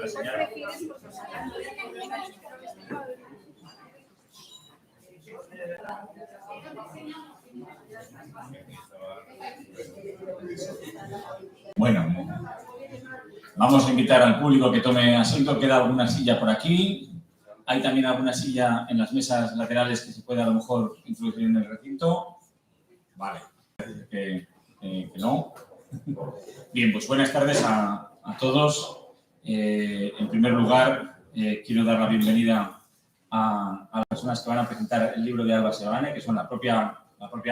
señora. Bueno, vamos a invitar al público que tome asiento. Queda alguna silla por aquí. Hay también alguna silla en las mesas laterales que se puede a lo mejor introducir en el recinto. Vale, que no. Bien, pues buenas tardes a todos. En primer lugar, quiero dar la bienvenida a las personas que van a presentar el libro de Alba Seoane, que son la propia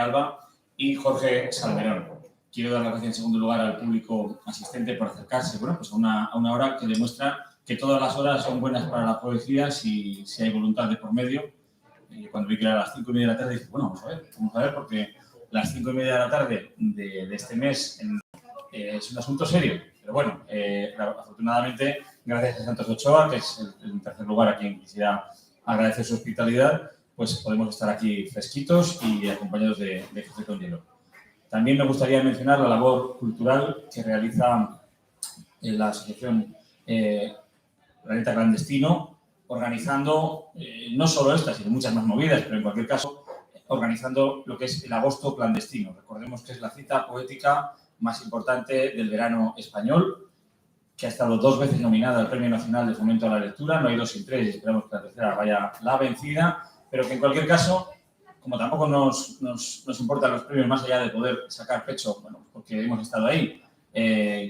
Alba, y Jorge Salmerón. Quiero dar las gracias en segundo lugar al público asistente por acercarse, bueno, pues a una hora que demuestra que todas las horas son buenas para la poesía si hay voluntad de por medio. Cuando vi que era a las 5:30 de la tarde, dije, bueno, vamos a ver, porque las 5:30 de la tarde de este mes es un asunto serio. Pero bueno, afortunadamente, gracias a Santos Ochoa, que es el tercer lugar a quien quisiera agradecer su hospitalidad, pues podemos estar aquí fresquitos y acompañados de café con hielo. También me gustaría mencionar la labor cultural que realiza la asociación Planeta Clandestino, organizando no solo estas, sino muchas más movidas, pero en cualquier caso, organizando lo que es el Agosto Clandestino. Recordemos que es la cita poética más importante del verano español, que ha estado 2 veces nominada al Premio Nacional de Fomento a la Lectura. No hay 2 sin 3 y esperamos que la tercera vaya la vencida, pero que en cualquier caso, como tampoco nos importan los premios más allá de poder sacar pecho, bueno, porque hemos estado ahí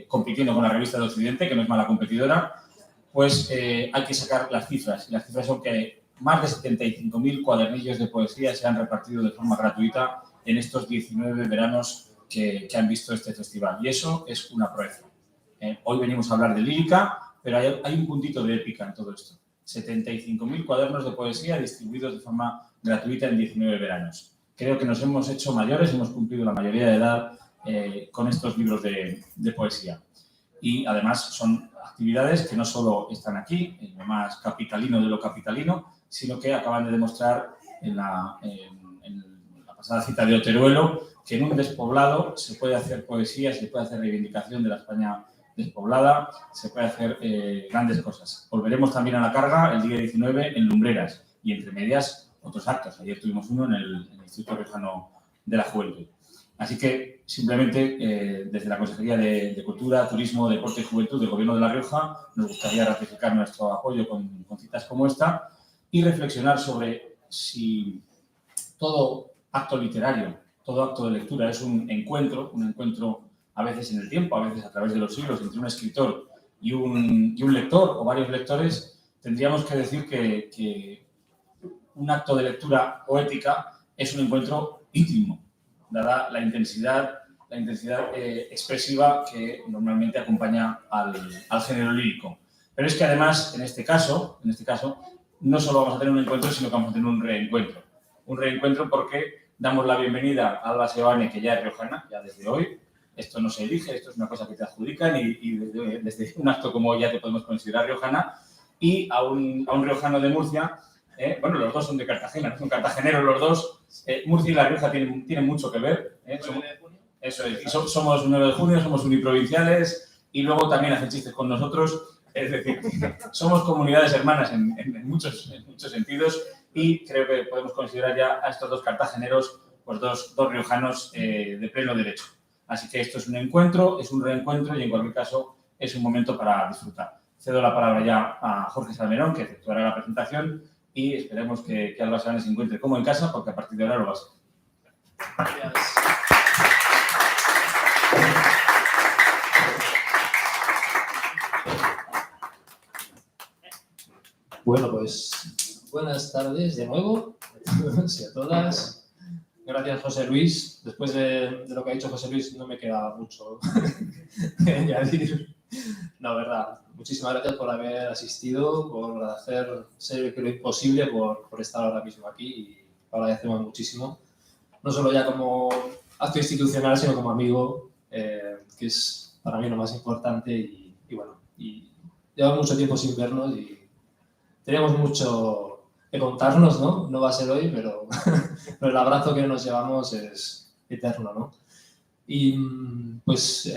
compitiendo con la Revista de Occidente, que no es mala competidora, pues hay que sacar las cifras. Y las cifras son que más de 75.000 cuadernillos de poesía se han repartido de forma gratuita en estos 19 veranos que han visto este festival. Y eso es una proeza. Hoy venimos a hablar de lírica, pero hay un puntito de épica en todo esto. 75.000 cuadernos de poesía distribuidos de forma gratuita en 19 veranos. Creo que nos hemos hecho mayores, hemos cumplido la mayoría de edad con estos libros de poesía. Y además son actividades que no solo están aquí, en lo más capitalino de lo capitalino, sino que acaban de demostrar en la pasada cita de Oteruelo que en un despoblado se puede hacer poesía, se puede hacer reivindicación de la España despoblada, se puede hacer grandes cosas. Volveremos también a la carga el día 19 en Lumbreras y entre medias otros actos. Ayer tuvimos uno en el Instituto Riojano de la Juventud. Así que simplemente desde la Consejería de Cultura, Turismo, Deporte y Juventud del Gobierno de La Rioja nos gustaría ratificar nuestro apoyo con citas como esta y reflexionar sobre si todo acto literario, todo acto de lectura es un encuentro a veces en el tiempo, a veces a través de los siglos, entre un escritor y un lector o varios lectores. Tendríamos que decir que un acto de lectura poética es un encuentro íntimo, dada la intensidad expresiva que normalmente acompaña al género lírico. Pero es que además, en este caso, no solo vamos a tener un encuentro, sino que vamos a tener un reencuentro. Un reencuentro porque damos la bienvenida a Alba Seoane, que ya es riojana, ya desde hoy. Esto no se elige, esto es una cosa que te adjudican y desde un acto como hoy ya te podemos considerar riojana. Y a un riojano de Murcia, bueno, los dos son de Cartagena, son cartageneros los dos. Murcia y La Rioja tienen mucho que ver. Eso es, y somos 9 de junio, somos uniprovinciales y luego también hacen chistes con nosotros. Es decir, somos comunidades hermanas en muchos sentidos y creo que podemos considerar ya a estos dos cartageneros pues dos riojanos de pleno derecho. Así que esto es un encuentro, es un reencuentro y en cualquier caso es un momento para disfrutar. Cedo la palabra ya a Jorge Salmerón, que efectuará la presentación y esperemos que Alba Seoane se encuentre como en casa, porque a partir de ahora lo va a ser. Gracias. Bueno, pues buenas tardes de nuevo a todos y a todas. Gracias, José Luis. Después de lo que ha dicho José Luis, no me queda mucho que añadir. No, verdad. Muchísimas gracias por haber asistido, por hacer ser lo imposible, por estar ahora mismo aquí y lo agradecemos muchísimo. No solo ya como acto institucional, sino como amigo, que es para mí lo más importante y bueno, y llevamos mucho tiempo sin vernos y tenemos mucho que contarnos, ¿no? No va a ser hoy, pero el abrazo que nos llevamos es eterno, ¿no? Y pues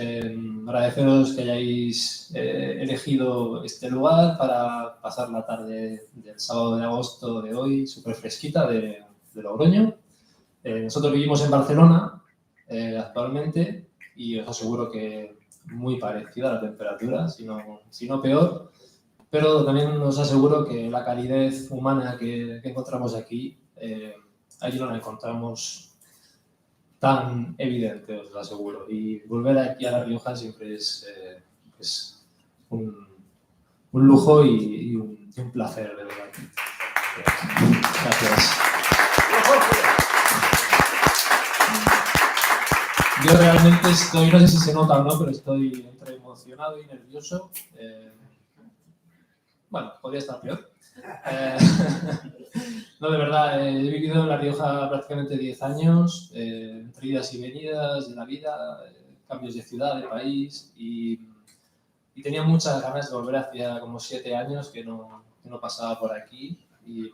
agradeceros que hayáis elegido este lugar para pasar la tarde del sábado de agosto de hoy, súper fresquita de Logroño. Nosotros vivimos en Barcelona actualmente y os aseguro que muy parecida a la temperatura, si no peor. Pero también os aseguro que la calidez humana que encontramos aquí, allí no la encontramos tan evidente, os lo aseguro. Y volver aquí a La Rioja siempre es un lujo y un placer, de verdad. Gracias. Yo realmente estoy, no sé si se nota o no, pero estoy entre emocionado y nervioso. Bueno, podría estar peor. No, de verdad, he vivido en La Rioja prácticamente 10 años, entre idas y venidas de la vida, cambios de ciudad, de país, y tenía muchas ganas de volver. Hacía como 7 años que no pasaba por aquí. Y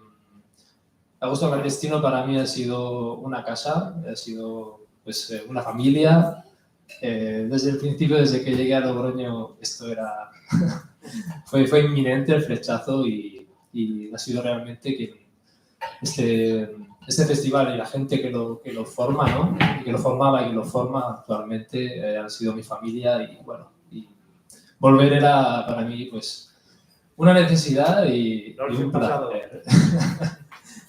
Agosto Clandestino para mí ha sido una casa, ha sido pues, una familia. Desde el principio, desde que llegué a Logroño, esto era fue inminente el flechazo y ha sido realmente que este festival y la gente que lo forma, ¿no? Y que lo formaba y que lo forma actualmente han sido mi familia y bueno, y volver era para mí pues una necesidad y un placer.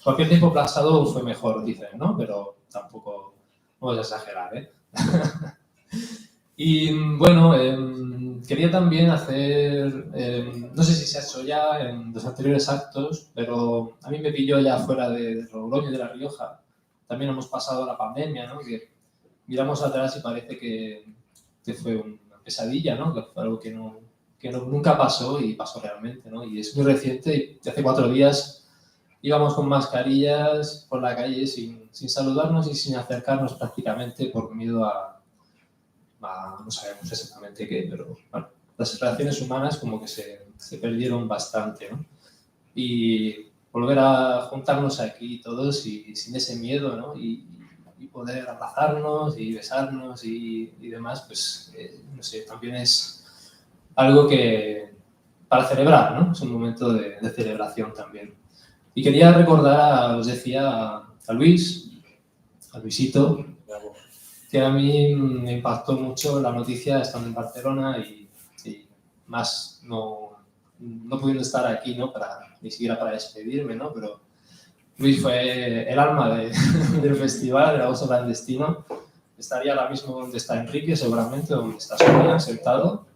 Cualquier tiempo pasado fue mejor, dicen, ¿no? Pero tampoco vamos a exagerar, ¿eh? Y bueno, quería también hacer, no sé si se ha hecho ya en los anteriores actos, pero a mí me pilló ya fuera de Logroño y de La Rioja. También hemos pasado la pandemia, ¿no? Que miramos atrás y parece que fue una pesadilla, ¿no? Que fue algo que nunca pasó y pasó realmente, ¿no? Y es muy reciente y hace 4 días íbamos con mascarillas por la calle sin saludarnos y sin acercarnos prácticamente por miedo a no sabemos exactamente qué, pero bueno, las relaciones humanas como que se perdieron bastante, ¿no? Y volver a juntarnos aquí todos y sin ese miedo, ¿no? Y poder abrazarnos y besarnos y demás, pues no sé, también es algo que para celebrar, ¿no? Es un momento de celebración también. Y quería recordar, os decía, a Luisito, que a mí me impactó mucho la noticia estando en Barcelona y más no pudiendo estar aquí, ¿no? Ni siquiera para despedirme, ¿no? Pero Luis fue el alma del festival, del Agosto Clandestino. Estaría ahora mismo donde está Enrique, seguramente, donde está Sonia, sentado,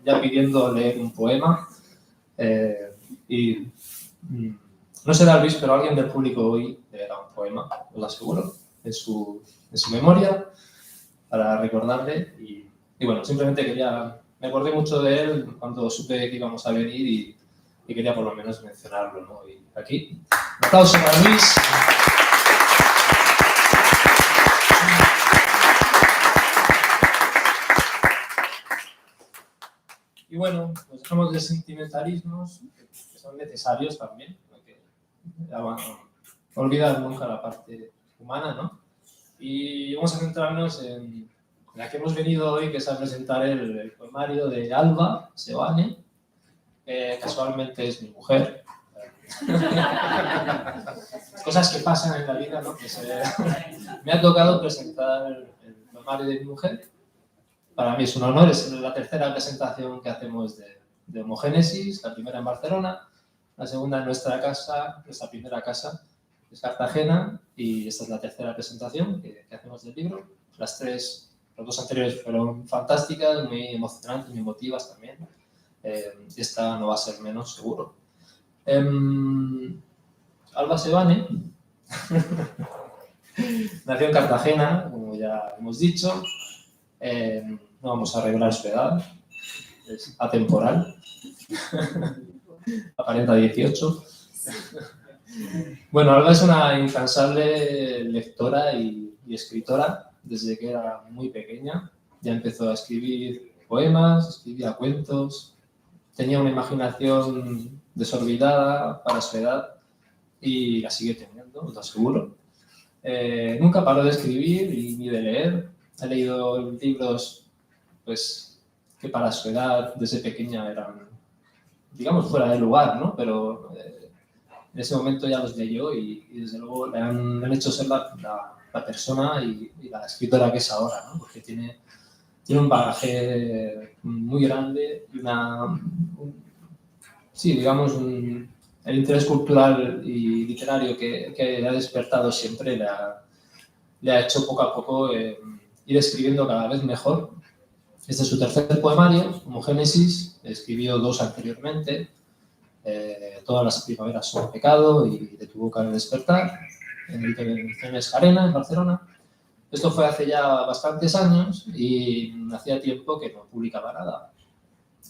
ya pidiendo leer un poema. No será Luis, pero alguien del público hoy leerá un poema, os lo aseguro, en su memoria, para recordarle. Y bueno, simplemente me acordé mucho de él cuando supe que íbamos a venir y quería por lo menos mencionarlo, ¿no? Y aquí, un aplauso para Luis. Y bueno, pues dejamos de sentimentalismos, que son necesarios también, porque no olvidar nunca la parte humana, ¿no? Y vamos a centrarnos en la que hemos venido hoy, que es a presentar el poemario de Alba Sebane, que casualmente es mi mujer. Cosas que pasan en la vida, ¿no? Me ha tocado presentar el poemario de mi mujer. Para mí es un honor, es la tercera presentación que hacemos de Homogénesis, la primera en Barcelona, la segunda en nuestra primera casa es Cartagena, y esta es la tercera presentación que hacemos del libro. Las 2 anteriores fueron fantásticas, muy emocionantes, muy emotivas también. Esta no va a ser menos, seguro. Alba Sebane nació en Cartagena, como ya hemos dicho. No vamos a revelar su edad, es atemporal. Aparenta 18. Bueno, Alba es una incansable lectora y escritora. Desde que era muy pequeña ya empezó a escribir poemas, escribía cuentos, tenía una imaginación desorbitada para su edad y la sigue teniendo, os lo aseguro. Nunca paró de escribir ni de leer. he leído libros pues, que para su edad, desde pequeña, eran, digamos, fuera de lugar, ¿no? Pero en ese momento ya los leyó y desde luego le han hecho ser la persona y la escritora que es ahora, ¿no? Porque tiene un bagaje muy grande y sí, digamos, el interés cultural y literario que ha despertado siempre le ha hecho poco a poco ir escribiendo cada vez mejor. Este es su tercer poemario, como Génesis, escribió 2 anteriormente, Todas las primaveras son pecado y De tu boca al despertar, en Ediciones Arena, en Barcelona. Esto fue hace ya bastantes años y hacía tiempo que no publicaba nada.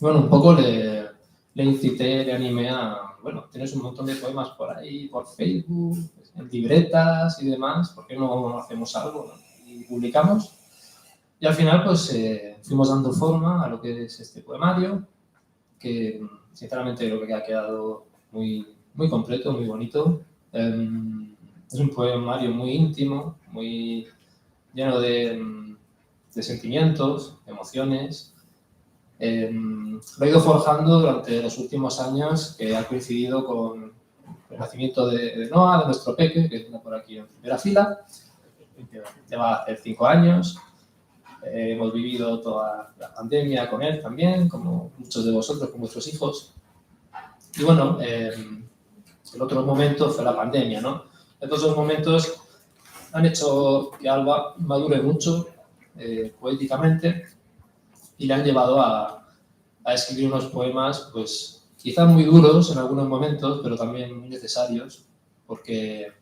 Bueno, un poco le incité, le animé a, bueno, tienes un montón de poemas por ahí, por Facebook, en libretas y demás, ¿por qué no hacemos algo, ¿no? Y publicamos. Y al final, pues, fuimos dando forma a lo que es este poemario, que sinceramente creo que ha quedado muy, muy completo, muy bonito. Es un poemario muy íntimo, muy lleno de sentimientos, emociones. Lo he ido forjando durante los últimos años, que ha coincidido con el nacimiento de Noah, de nuestro peque, que está por aquí en primera fila. Ya va a hacer 5 años. Hemos vivido toda la pandemia con él también, como muchos de vosotros, con vuestros hijos. Y bueno, el otro momento fue la pandemia, ¿no? Estos 2 momentos han hecho que Alba madure mucho poéticamente y le han llevado a escribir unos poemas, pues quizá muy duros en algunos momentos, pero también muy necesarios, porque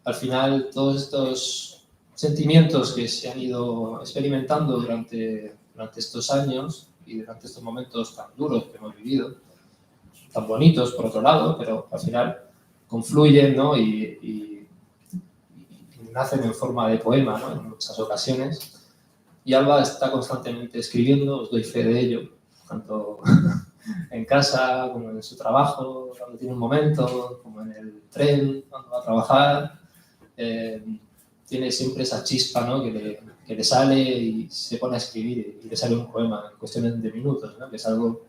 al final todos estos sentimientos que se han ido experimentando durante estos años y durante estos momentos tan duros que hemos vivido, tan bonitos por otro lado, pero al final confluyen, ¿no? y nacen en forma de poema, ¿no? En muchas ocasiones. Y Alba está constantemente escribiendo, os doy fe de ello, tanto en casa como en su trabajo, cuando tiene un momento, como en el tren, cuando va a trabajar. Tiene siempre esa chispa, ¿no? que le sale y se pone a escribir y le sale un poema en cuestiones de minutos, ¿no? Que es algo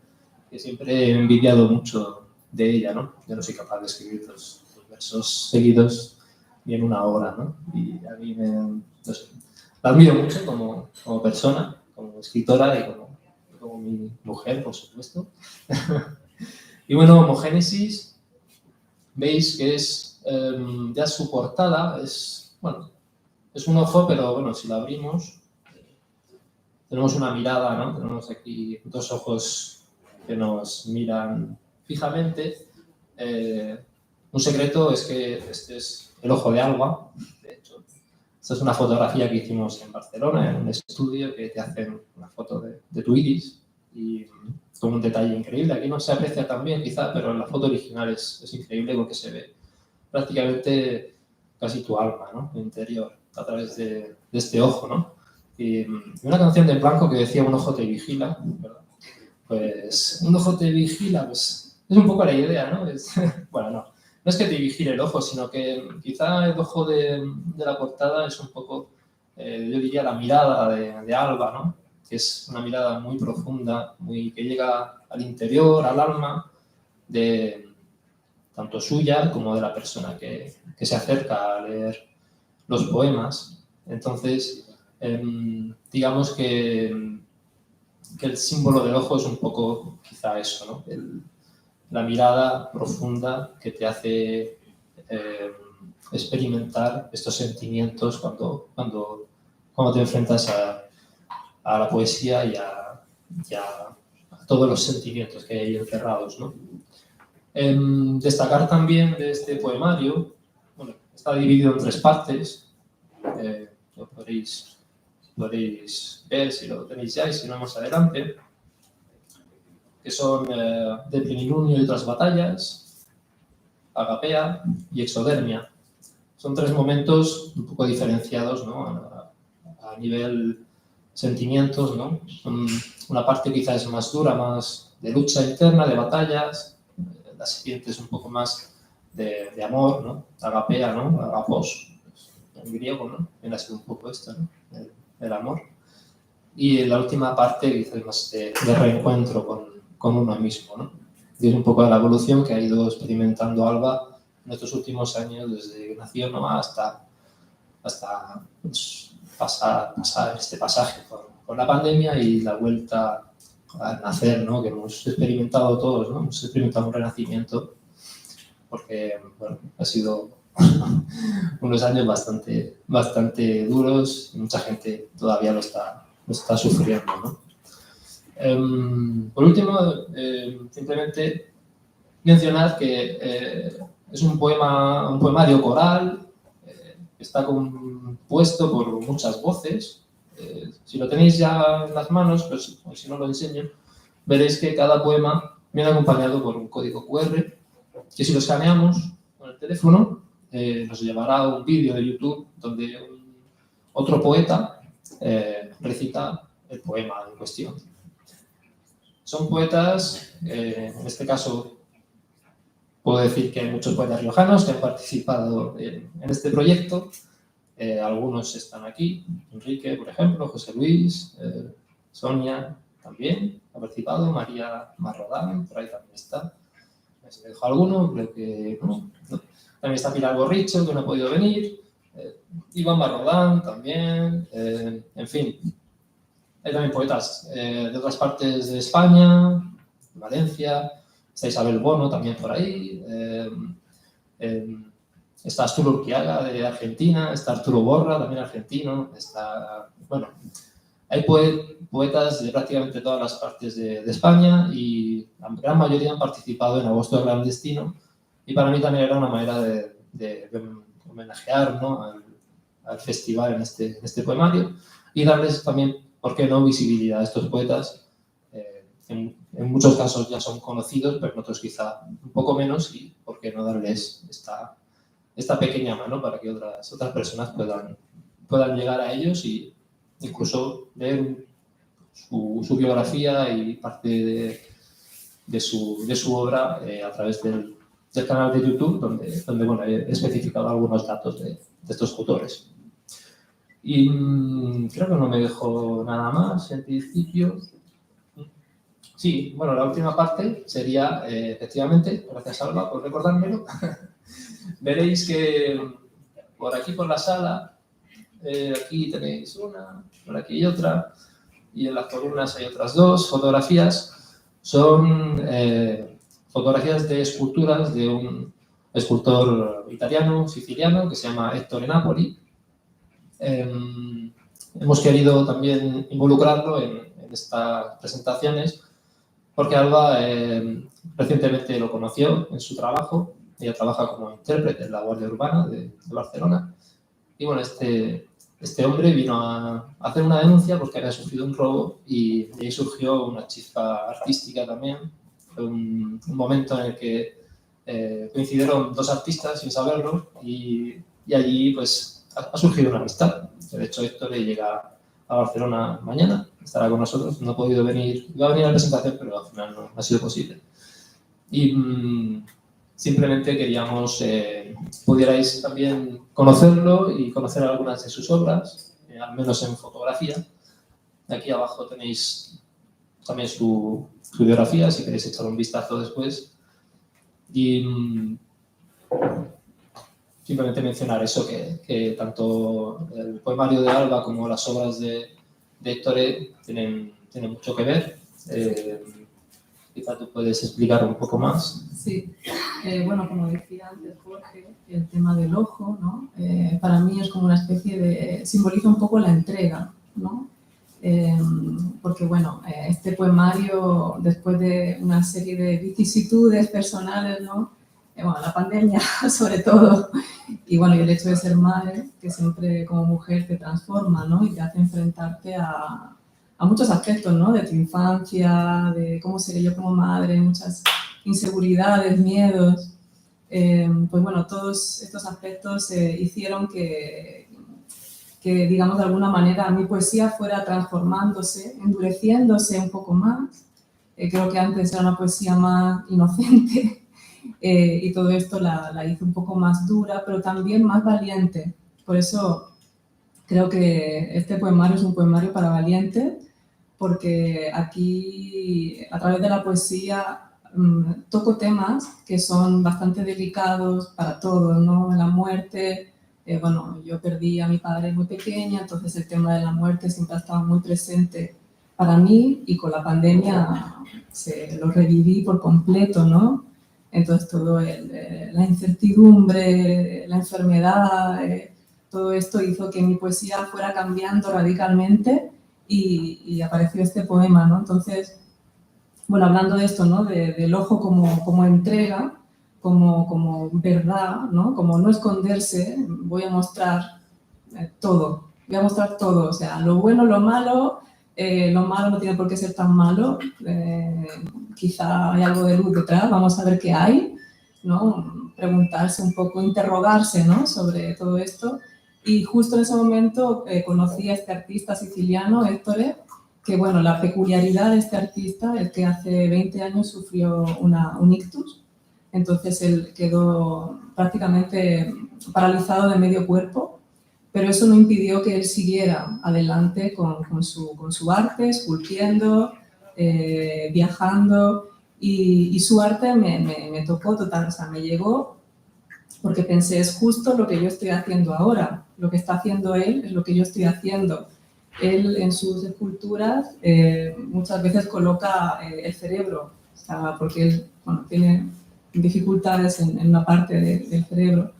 que siempre he envidiado mucho de ella, ¿no? Yo no soy capaz de escribir los versos seguidos ni en una hora, ¿no? Y a mí no sé, la admiro mucho como persona, como escritora y como mi mujer, por supuesto. Y bueno, Homogénesis, veis que es ya su portada, es un ojo, pero bueno, si lo abrimos, tenemos una mirada, ¿no? Tenemos aquí 2 ojos que nos miran fijamente. Un secreto es que este es el ojo de Alba, de hecho. Esta es una fotografía que hicimos en Barcelona, en un estudio que te hacen una foto de tu iris y con un detalle increíble. Aquí no se aprecia tan bien quizá, pero en la foto original es increíble porque se ve prácticamente casi tu alma, ¿no? El interior, a través de este ojo, ¿no? Y una canción de Blanco que decía un ojo te vigila, ¿verdad? Pues un ojo te vigila, pues es un poco la idea, ¿no? Bueno, no es que te vigile el ojo, sino que quizá el ojo de la portada es un poco, yo diría, la mirada de Alba, ¿no? Que es una mirada muy profunda, que llega al interior, al alma, de tanto suya como de la persona que se acerca a leer los poemas. Entonces, digamos que el símbolo del ojo es un poco quizá eso, ¿no? La mirada profunda que te hace experimentar estos sentimientos cuando te enfrentas a la poesía y a todos los sentimientos que hay ahí encerrados, ¿no? Destacar también de este poemario, bueno, está dividido en 3 partes, lo podréis ver si lo tenéis ya y si no más adelante, que son de plenilunio y otras batallas, agapea y exodermia. Son 3 momentos un poco diferenciados, ¿no? a nivel sentimientos, ¿no? Una parte quizás es más dura, más de lucha interna, de batallas, la siguiente es un poco más de amor, ¿no? Agapea, ¿no? Agapos, en griego, ¿no? Viene a ser un poco esto, ¿no? El amor. Y en la última parte quizás más de reencuentro con uno mismo, ¿no? Y es un poco la evolución que ha ido experimentando Alba en estos últimos años, desde que nació, ¿no? hasta pues, pasar este pasaje por la pandemia y la vuelta a nacer, ¿no? Que hemos experimentado todos, ¿no? Hemos experimentado un renacimiento porque bueno, ha sido unos años bastante duros y mucha gente todavía lo está sufriendo, ¿no? Por último, simplemente mencionar que es un poemario coral, que está compuesto por muchas voces. Si lo tenéis ya en las manos, pues si no lo enseño, veréis que cada poema viene acompañado por un código QR, que si lo escaneamos con el teléfono, nos llevará a un vídeo de YouTube donde otro poeta recita el poema en cuestión. Son poetas, en este caso puedo decir que hay muchos poetas riojanos que han participado en este proyecto. Algunos están aquí, Enrique, por ejemplo, José Luis, Sonia también ha participado, María Marrodán, por ahí también está. Si me dejo alguno, creo que no. También está Pilar Borricho, que no ha podido venir, Iván Marrodán también, en fin. Hay también poetas de otras partes de España, Valencia, está Isabel Bono también por ahí, está Arturo Urquiaga de Argentina, está Arturo Borra, también argentino, bueno, hay poetas de prácticamente todas las partes de España y la gran mayoría han participado en Agosto Clandestino y para mí también era una manera de homenajear, ¿no? al festival en este poemario y darles también, ¿por qué no?, visibilidad a estos poetas. En muchos casos ya son conocidos, pero en otros quizá un poco menos, y ¿por qué no darles esta pequeña mano para que otras personas puedan llegar a ellos y incluso leer su biografía y parte de su obra a través del canal de YouTube, donde bueno, he especificado algunos datos de estos autores. Y creo que no me dejo nada más en principio. Sí, bueno, la última parte sería, efectivamente, gracias Alba por recordármelo, veréis que por aquí por la sala, aquí tenéis una, por aquí otra, y en las columnas hay otras dos fotografías. Son fotografías de esculturas de un escultor italiano, siciliano, que se llama Ettore Napoli. Hemos querido también involucrarlo en estas presentaciones porque Alba recientemente lo conoció en su trabajo. Ella trabaja como intérprete en la Guardia Urbana de Barcelona. Y bueno, este hombre vino a hacer una denuncia porque había sufrido un robo y de ahí surgió una chispa artística también. Fue un momento en el que coincidieron dos artistas sin saberlo y allí pues ha surgido una amistad. De hecho, Héctor llega a Barcelona mañana, estará con nosotros. No ha podido venir, iba a venir a la presentación, pero al final no ha sido posible. Y simplemente queríamos pudierais también conocerlo y conocer algunas de sus obras, al menos en fotografía. Aquí abajo tenéis también su biografía, si queréis echar un vistazo después. Y simplemente mencionar eso, que tanto el poemario de Alba como las obras de Ettore tienen mucho que ver. Quizá tú puedes explicar un poco más. Sí, bueno, como decía antes Jorge, el tema del ojo, ¿no? Para mí es como una especie de... simboliza un poco la entrega, ¿no? Porque, bueno, este poemario, después de una serie de vicisitudes personales, ¿no? Bueno, la pandemia sobre todo, y bueno, y el hecho de ser madre, que siempre como mujer te transforma, ¿no? Y te hace enfrentarte a muchos aspectos, ¿no? De tu infancia, de cómo seré yo como madre, muchas inseguridades, miedos. Pues bueno, todos estos aspectos hicieron que, digamos, de alguna manera mi poesía fuera transformándose, endureciéndose un poco más. Creo que antes era una poesía más inocente y todo esto la hizo un poco más dura, pero también más valiente. Por eso creo que este poemario es un poemario para valientes, porque aquí, a través de la poesía, toco temas que son bastante delicados para todos, ¿no? La muerte, bueno, yo perdí a mi padre muy pequeña, entonces el tema de la muerte siempre ha estado muy presente para mí, y con la pandemia lo reviví por completo, ¿no? Entonces todo la incertidumbre, la enfermedad, todo esto hizo que mi poesía fuera cambiando radicalmente, y apareció este poema, ¿no? Entonces, bueno, hablando de esto, ¿no? Del ojo como entrega, como verdad, ¿no? Como no esconderse, voy a mostrar todo, o sea, lo bueno, lo malo no tiene por qué ser tan malo, quizá hay algo de luz detrás, vamos a ver qué hay, ¿no? Preguntarse un poco, interrogarse, ¿no? Sobre todo esto. Y justo en ese momento conocí a este artista siciliano, Ettore, que bueno, la peculiaridad de este artista es que hace 20 años sufrió un ictus, entonces él quedó prácticamente paralizado de medio cuerpo, pero eso no impidió que él siguiera adelante con su arte, esculpiendo, viajando, y su arte me tocó total, o sea, me llegó, porque pensé, es justo lo que yo estoy haciendo ahora, lo que está haciendo él es lo que yo estoy haciendo. Él en sus esculturas muchas veces coloca el cerebro, o sea, porque él bueno, tiene dificultades en una parte del cerebro,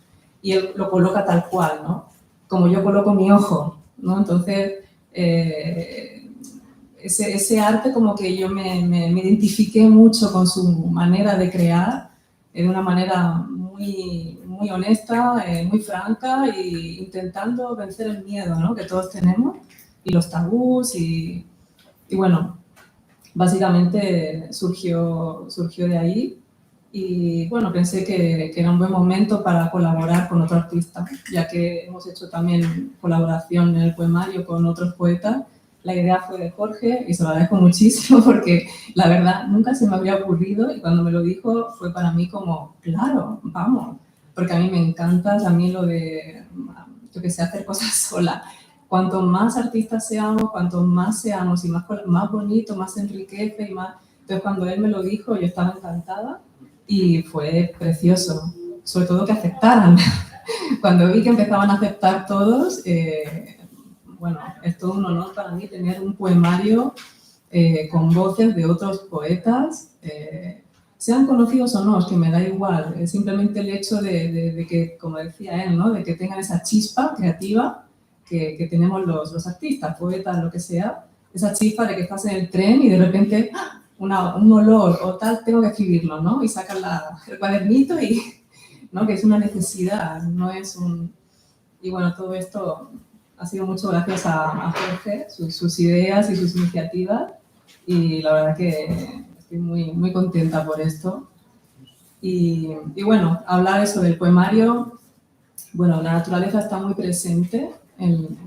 y él lo coloca tal cual, ¿no? Como yo coloco mi ojo, ¿no? Entonces, ese arte como que yo me identifiqué mucho con su manera de crear, de una manera muy honesta, muy franca, e intentando vencer el miedo, ¿no? Que todos tenemos, y los tabús, y bueno, básicamente surgió de ahí. Y bueno, pensé que era un buen momento para colaborar con otro artista, ya que hemos hecho también colaboración en el poemario con otros poetas. La idea fue de Jorge y se lo agradezco muchísimo, porque la verdad nunca se me había ocurrido, y cuando me lo dijo fue para mí como, claro, vamos, porque a mí me encanta también lo de, yo que sé, hacer cosas sola. Cuanto más artistas seamos, cuanto más seamos y más bonito, más enriquece y más... Entonces cuando él me lo dijo yo estaba encantada, y fue precioso, sobre todo que aceptaran. Cuando vi que empezaban a aceptar todos, bueno, es todo un honor para mí tener un poemario con voces de otros poetas, sean conocidos o no, es que me da igual, simplemente el hecho de que, como decía él, ¿no? De que tengan esa chispa creativa que tenemos los artistas, poetas, lo que sea, esa chispa de que estás en el tren y de repente un olor o tal, tengo que escribirlo, ¿no? Y sacan el cuadernito, y, ¿no? Que es una necesidad, no es un... Y bueno, todo esto ha sido mucho gracias a Jorge, sus ideas y sus iniciativas, y la verdad que estoy muy contenta por esto. Y bueno, hablar eso del poemario, bueno, la naturaleza está muy presente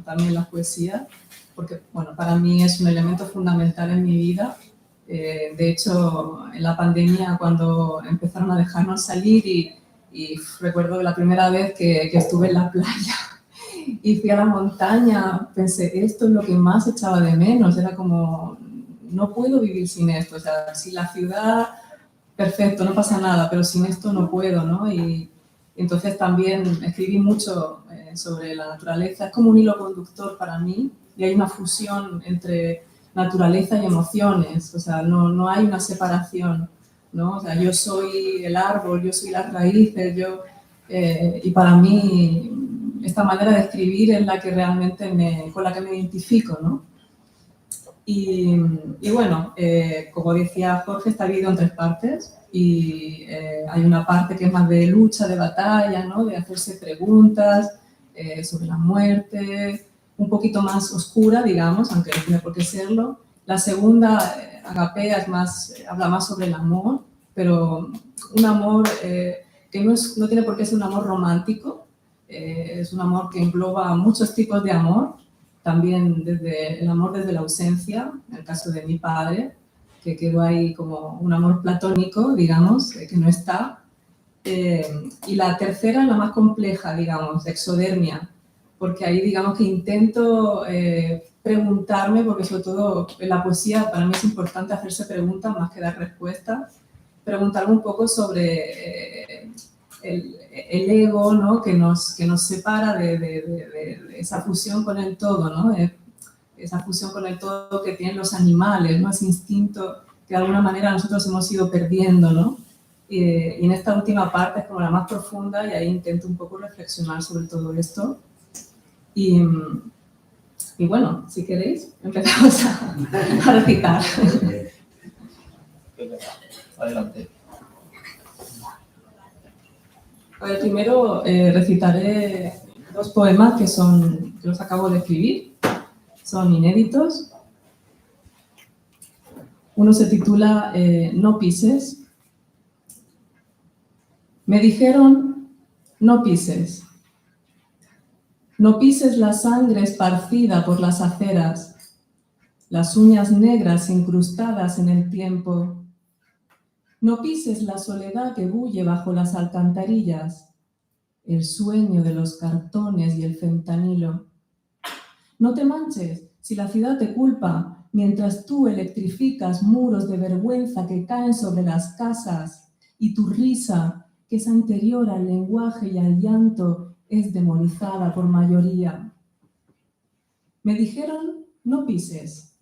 también en las poesías, porque bueno, para mí es un elemento fundamental en mi vida. De hecho, en la pandemia, cuando empezaron a dejarnos salir, y recuerdo la primera vez que estuve en la playa y fui a la montaña, pensé, esto es lo que más echaba de menos, era como, no puedo vivir sin esto, o sea, si la ciudad, perfecto, no pasa nada, pero sin esto no puedo, ¿no? Y entonces también escribí mucho sobre la naturaleza, es como un hilo conductor para mí, y hay una fusión entre naturaleza y emociones, o sea, no hay una separación, ¿no? O sea, yo soy el árbol, yo soy las raíces, y para mí esta manera de escribir es la que realmente con la que me identifico, ¿no? Y bueno, como decía Jorge, está dividido en 3 partes, y hay una parte que es más de lucha, de batalla, ¿no? De hacerse preguntas sobre la muerte, un poquito más oscura, digamos, aunque no tiene por qué serlo. La segunda, Agapea, habla más sobre el amor, pero un amor que no tiene por qué ser un amor romántico, es un amor que engloba muchos tipos de amor, también desde el amor desde la ausencia, en el caso de mi padre, que quedó ahí como un amor platónico, digamos, que no está. Y la tercera, la más compleja, digamos, exodermia, porque ahí digamos que intento preguntarme, porque sobre todo en la poesía para mí es importante hacerse preguntas más que dar respuestas, preguntarme un poco sobre el ego, ¿no? que nos separa de esa fusión con el todo, ¿no? Esa fusión con el todo que tienen los animales, ¿no? Ese instinto que de alguna manera nosotros hemos ido perdiendo, ¿no? Y en esta última parte es como la más profunda y ahí intento un poco reflexionar sobre todo esto. Y bueno, si queréis, empezamos a recitar. Adelante. A ver, primero recitaré 2 poemas que los acabo de escribir. Son inéditos. Uno se titula No pises. Me dijeron, no pises. No pises la sangre esparcida por las aceras, las uñas negras incrustadas en el tiempo. No pises la soledad que bulle bajo las alcantarillas, el sueño de los cartones y el fentanilo. No te manches si la ciudad te culpa mientras tú electrificas muros de vergüenza que caen sobre las casas y tu risa, que es anterior al lenguaje y al llanto, es demonizada por mayoría. Me dijeron, no pises.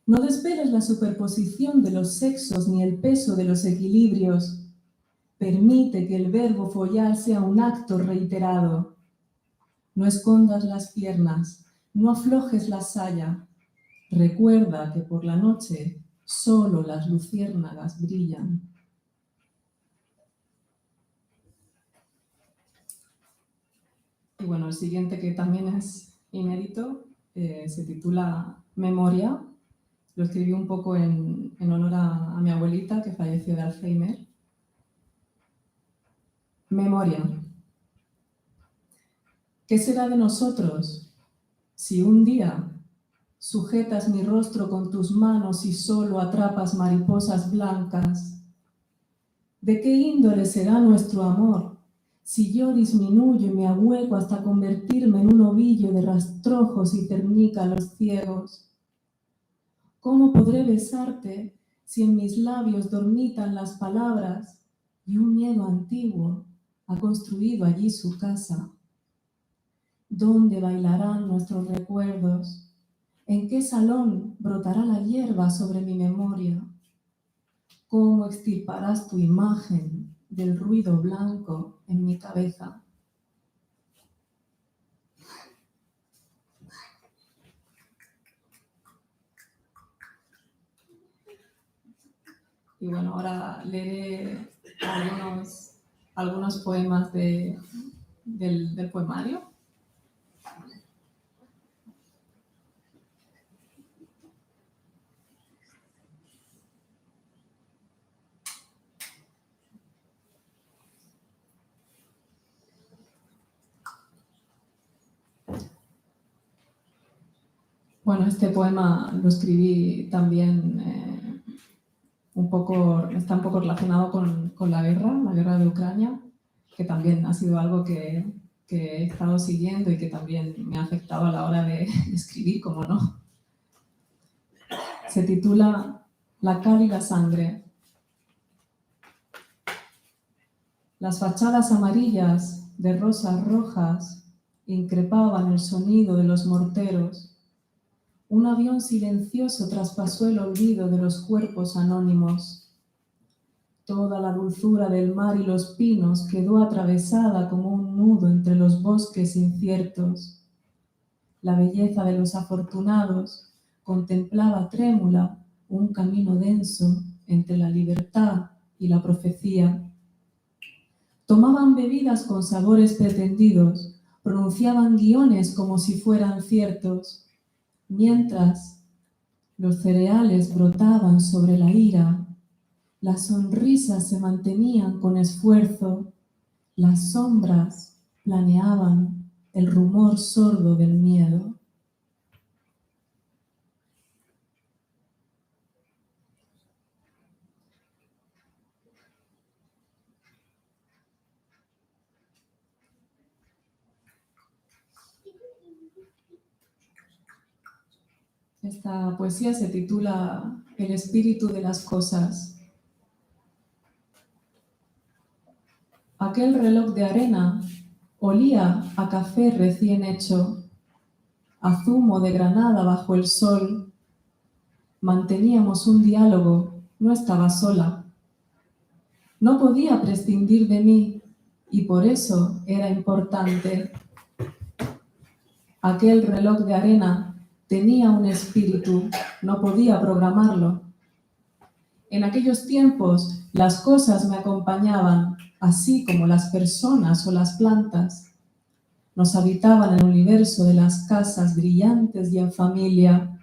No desveles la superposición de los sexos ni el peso de los equilibrios. Permite que el verbo follar sea un acto reiterado. No escondas las piernas, no aflojes la saya. Recuerda que por la noche solo las luciérnagas brillan. Y bueno, el siguiente, que también es inédito, se titula Memoria. Lo escribí un poco en honor a mi abuelita, que falleció de Alzheimer. Memoria. ¿Qué será de nosotros si un día sujetas mi rostro con tus manos y solo atrapas mariposas blancas? ¿De qué índole será nuestro amor si yo disminuyo y me ahueco hasta convertirme en un ovillo de rastrojos y ternícalos ciegos? ¿Cómo podré besarte si en mis labios dormitan las palabras y un miedo antiguo ha construido allí su casa? ¿Dónde bailarán nuestros recuerdos? ¿En qué salón brotará la hierba sobre mi memoria? ¿Cómo extirparás tu imagen del ruido blanco en mi cabeza? Y bueno, ahora leeré algunos poemas del poemario. Bueno, este poema lo escribí también está un poco relacionado con la guerra de Ucrania, que también ha sido algo que he estado siguiendo y que también me ha afectado a la hora de escribir, como no. Se titula La cal y la sangre. Las fachadas amarillas de rosas rojas increpaban el sonido de los morteros. Un avión silencioso traspasó el olvido de los cuerpos anónimos. Toda la dulzura del mar y los pinos quedó atravesada como un nudo entre los bosques inciertos. La belleza de los afortunados contemplaba trémula un camino denso entre la libertad y la profecía. Tomaban bebidas con sabores pretendidos, pronunciaban guiones como si fueran ciertos, mientras los cereales brotaban sobre la ira, las sonrisas se mantenían con esfuerzo, las sombras planeaban el rumor sordo del miedo. Esta poesía se titula El espíritu de las cosas. Aquel reloj de arena olía a café recién hecho, a zumo de granada bajo el sol. Manteníamos un diálogo, no estaba sola. No podía prescindir de mí y por eso era importante. Aquel reloj de arena tenía un espíritu, no podía programarlo. En aquellos tiempos las cosas me acompañaban, así como las personas o las plantas. Nos habitaban en el universo de las casas brillantes y en familia.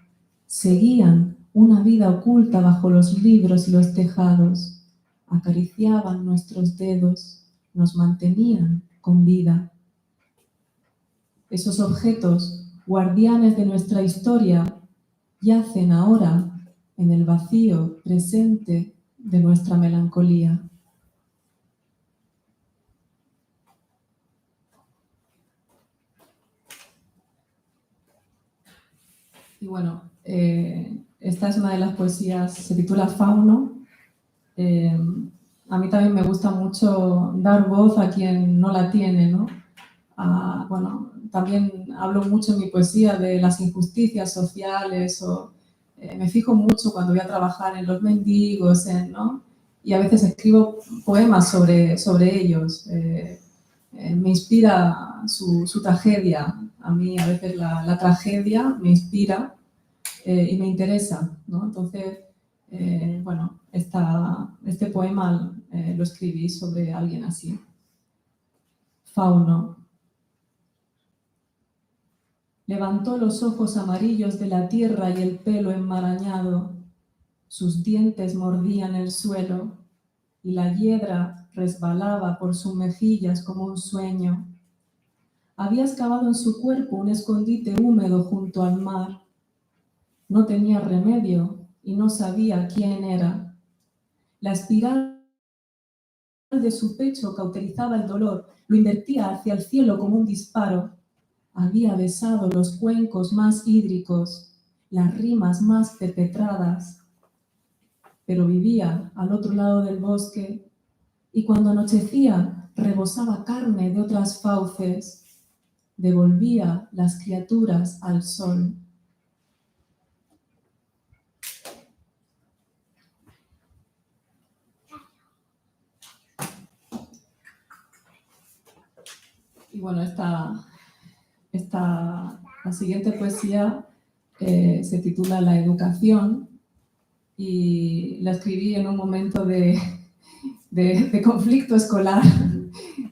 Seguían una vida oculta bajo los libros y los tejados. Acariciaban nuestros dedos, nos mantenían con vida. Esos objetos, guardianes de nuestra historia, yacen ahora en el vacío presente de nuestra melancolía. Y bueno, esta es una de las poesías, se titula Fauno. A mí también me gusta mucho dar voz a quien no la tiene, ¿no? Bueno, también hablo mucho en mi poesía de las injusticias sociales me fijo mucho cuando voy a trabajar en los mendigos, ¿no? Y a veces escribo poemas sobre ellos. Me inspira su tragedia. A mí a veces la tragedia me inspira y me interesa, ¿no? Entonces, bueno, este poema lo escribí sobre alguien así. Fauno. Levantó los ojos amarillos de la tierra y el pelo enmarañado. Sus dientes mordían el suelo y la hiedra resbalaba por sus mejillas como un sueño. Había excavado en su cuerpo un escondite húmedo junto al mar. No tenía remedio y no sabía quién era. La espiral de su pecho cauterizaba el dolor, lo invertía hacia el cielo como un disparo. Había besado los cuencos más hídricos, las rimas más perpetradas, pero vivía al otro lado del bosque y cuando anochecía rebosaba carne de otras fauces, devolvía las criaturas al sol. Y bueno, la siguiente poesía se titula La educación y la escribí en un momento de conflicto escolar,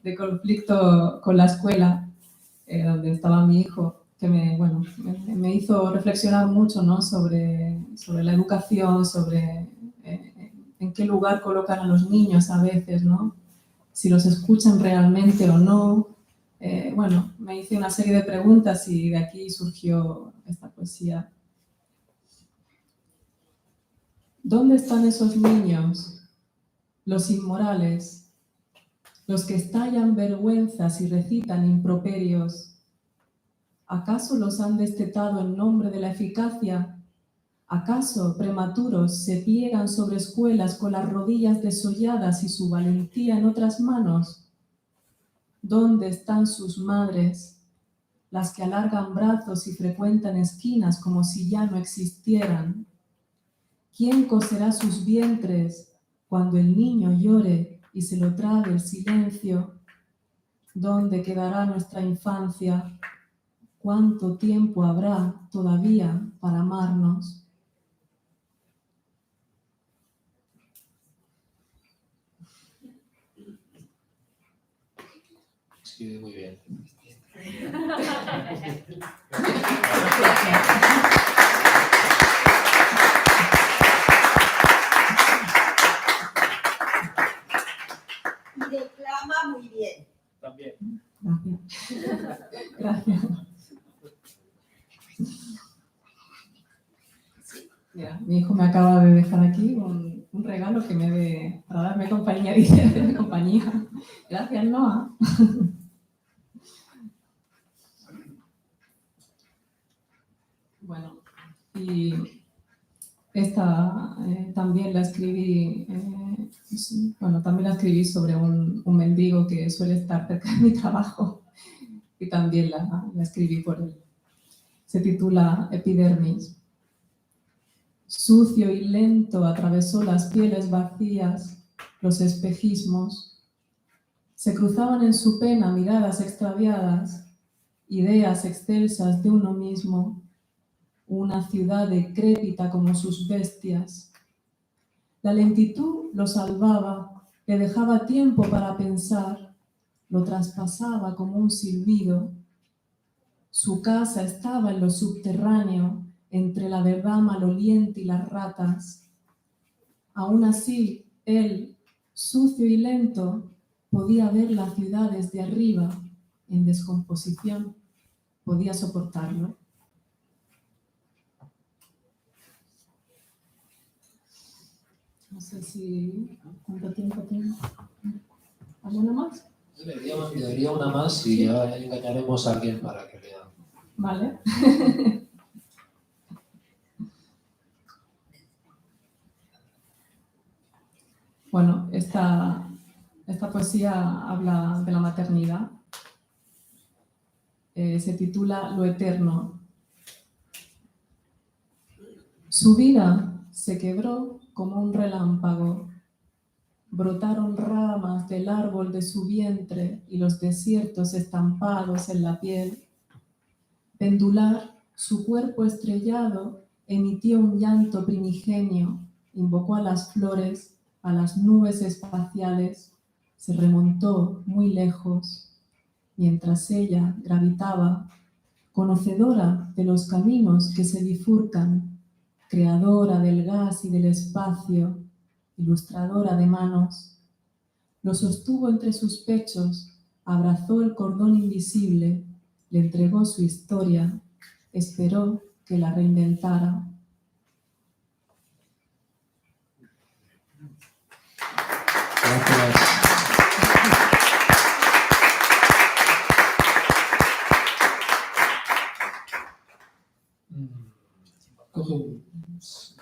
de conflicto con la escuela, donde estaba mi hijo, que me hizo reflexionar mucho, ¿no? sobre la educación, sobre en qué lugar colocan a los niños a veces, ¿no? Si los escuchan realmente o no. Bueno, me hice una serie de preguntas y de aquí surgió esta poesía. ¿Dónde están esos niños, los inmorales, los que estallan vergüenzas y recitan improperios? ¿Acaso los han destetado en nombre de la eficacia? ¿Acaso prematuros se pliegan sobre escuelas con las rodillas desolladas y su valentía en otras manos? ¿Dónde están sus madres, las que alargan brazos y frecuentan esquinas como si ya no existieran? ¿Quién coserá sus vientres cuando el niño llore y se lo trague el silencio? ¿Dónde quedará nuestra infancia? ¿Cuánto tiempo habrá todavía para amarnos? Escribe muy bien. Y declama muy bien. También. Gracias. Gracias. Mira, mi hijo me acaba de dejar aquí un regalo que para darme compañía, dice, de compañía. Gracias, Noah. Bueno, y Y esta también la escribí, también la escribí sobre un mendigo que suele estar cerca de mi trabajo y también la escribí por él. Se titula Epidermis. Sucio y lento atravesó las pieles vacías, los espejismos. Se cruzaban en su pena miradas extraviadas, ideas excelsas de uno mismo, una ciudad decrépita como sus bestias. La lentitud lo salvaba, le dejaba tiempo para pensar, lo traspasaba como un silbido. Su casa estaba en lo subterráneo, entre la verdad maloliente y las ratas. Aún así, él, sucio y lento, podía ver la ciudad desde arriba, en descomposición. Podía soportarlo. No sé si... ¿Cuánto tiempo tengo? ¿Alguna más? Debería una más y ya engañaremos a alguien para que lea. Vale. Bueno, esta poesía habla de la maternidad. Se titula Lo eterno. Su vida se quebró como un relámpago. Brotaron ramas del árbol de su vientre y los desiertos estampados en la piel. Pendular, su cuerpo estrellado emitió un llanto primigenio, invocó a las flores, a las nubes espaciales, se remontó muy lejos, mientras ella gravitaba, conocedora de los caminos que se bifurcan, creadora del gas y del espacio, ilustradora de manos. Lo sostuvo entre sus pechos, abrazó el cordón invisible, le entregó su historia, esperó que la reinventara. Gracias.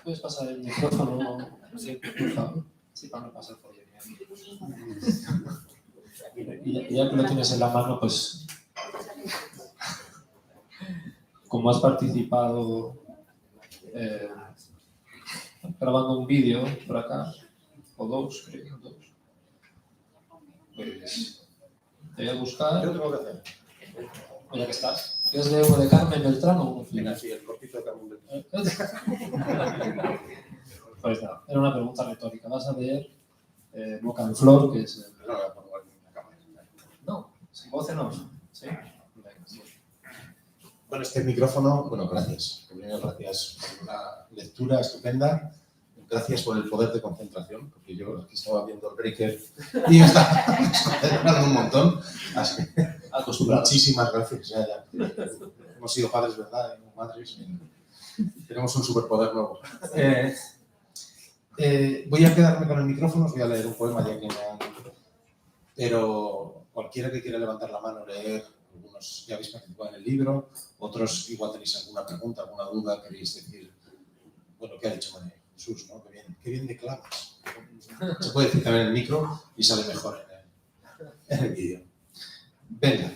¿Puedes pasar el micrófono? Sí, por favor. Sí, para no pasar por ahí. Y ya que lo tienes en la mano, pues como has participado grabando un vídeo por acá, o dos, creo, pues te voy a buscar. Yo tengo que hacer. Ya que estás. ¿Quieres leer uno de Carmen Beltrán o uno? Venga, sí, el cortito de Carmen Beltrán. Pues nada, era una pregunta retórica. Vas a leer Boca en Flor, que es... No, la pongo aquí en la cámara. No, sin voz en off. ¿Sí? Venga, sí. Bueno, este micrófono, bueno, gracias. Primero, gracias por una lectura estupenda. Gracias por el poder de concentración, porque yo aquí estaba viendo el breaker y me estaba concentrando un montón. Así que, muchísimas gracias. Ya. Hemos sido padres, ¿verdad? Y madres. Tenemos un superpoder nuevo. Voy a quedarme con el micrófono, os voy a leer un poema ya que me han... Pero cualquiera que quiera levantar la mano, leer, algunos ya habéis participado en el libro, otros igual tenéis alguna pregunta, alguna duda, queréis decir, bueno, ¿qué ha dicho María Jesús? ¿No? Qué bien declamas. Se puede decir también en el micro y sale mejor en el vídeo. Venga,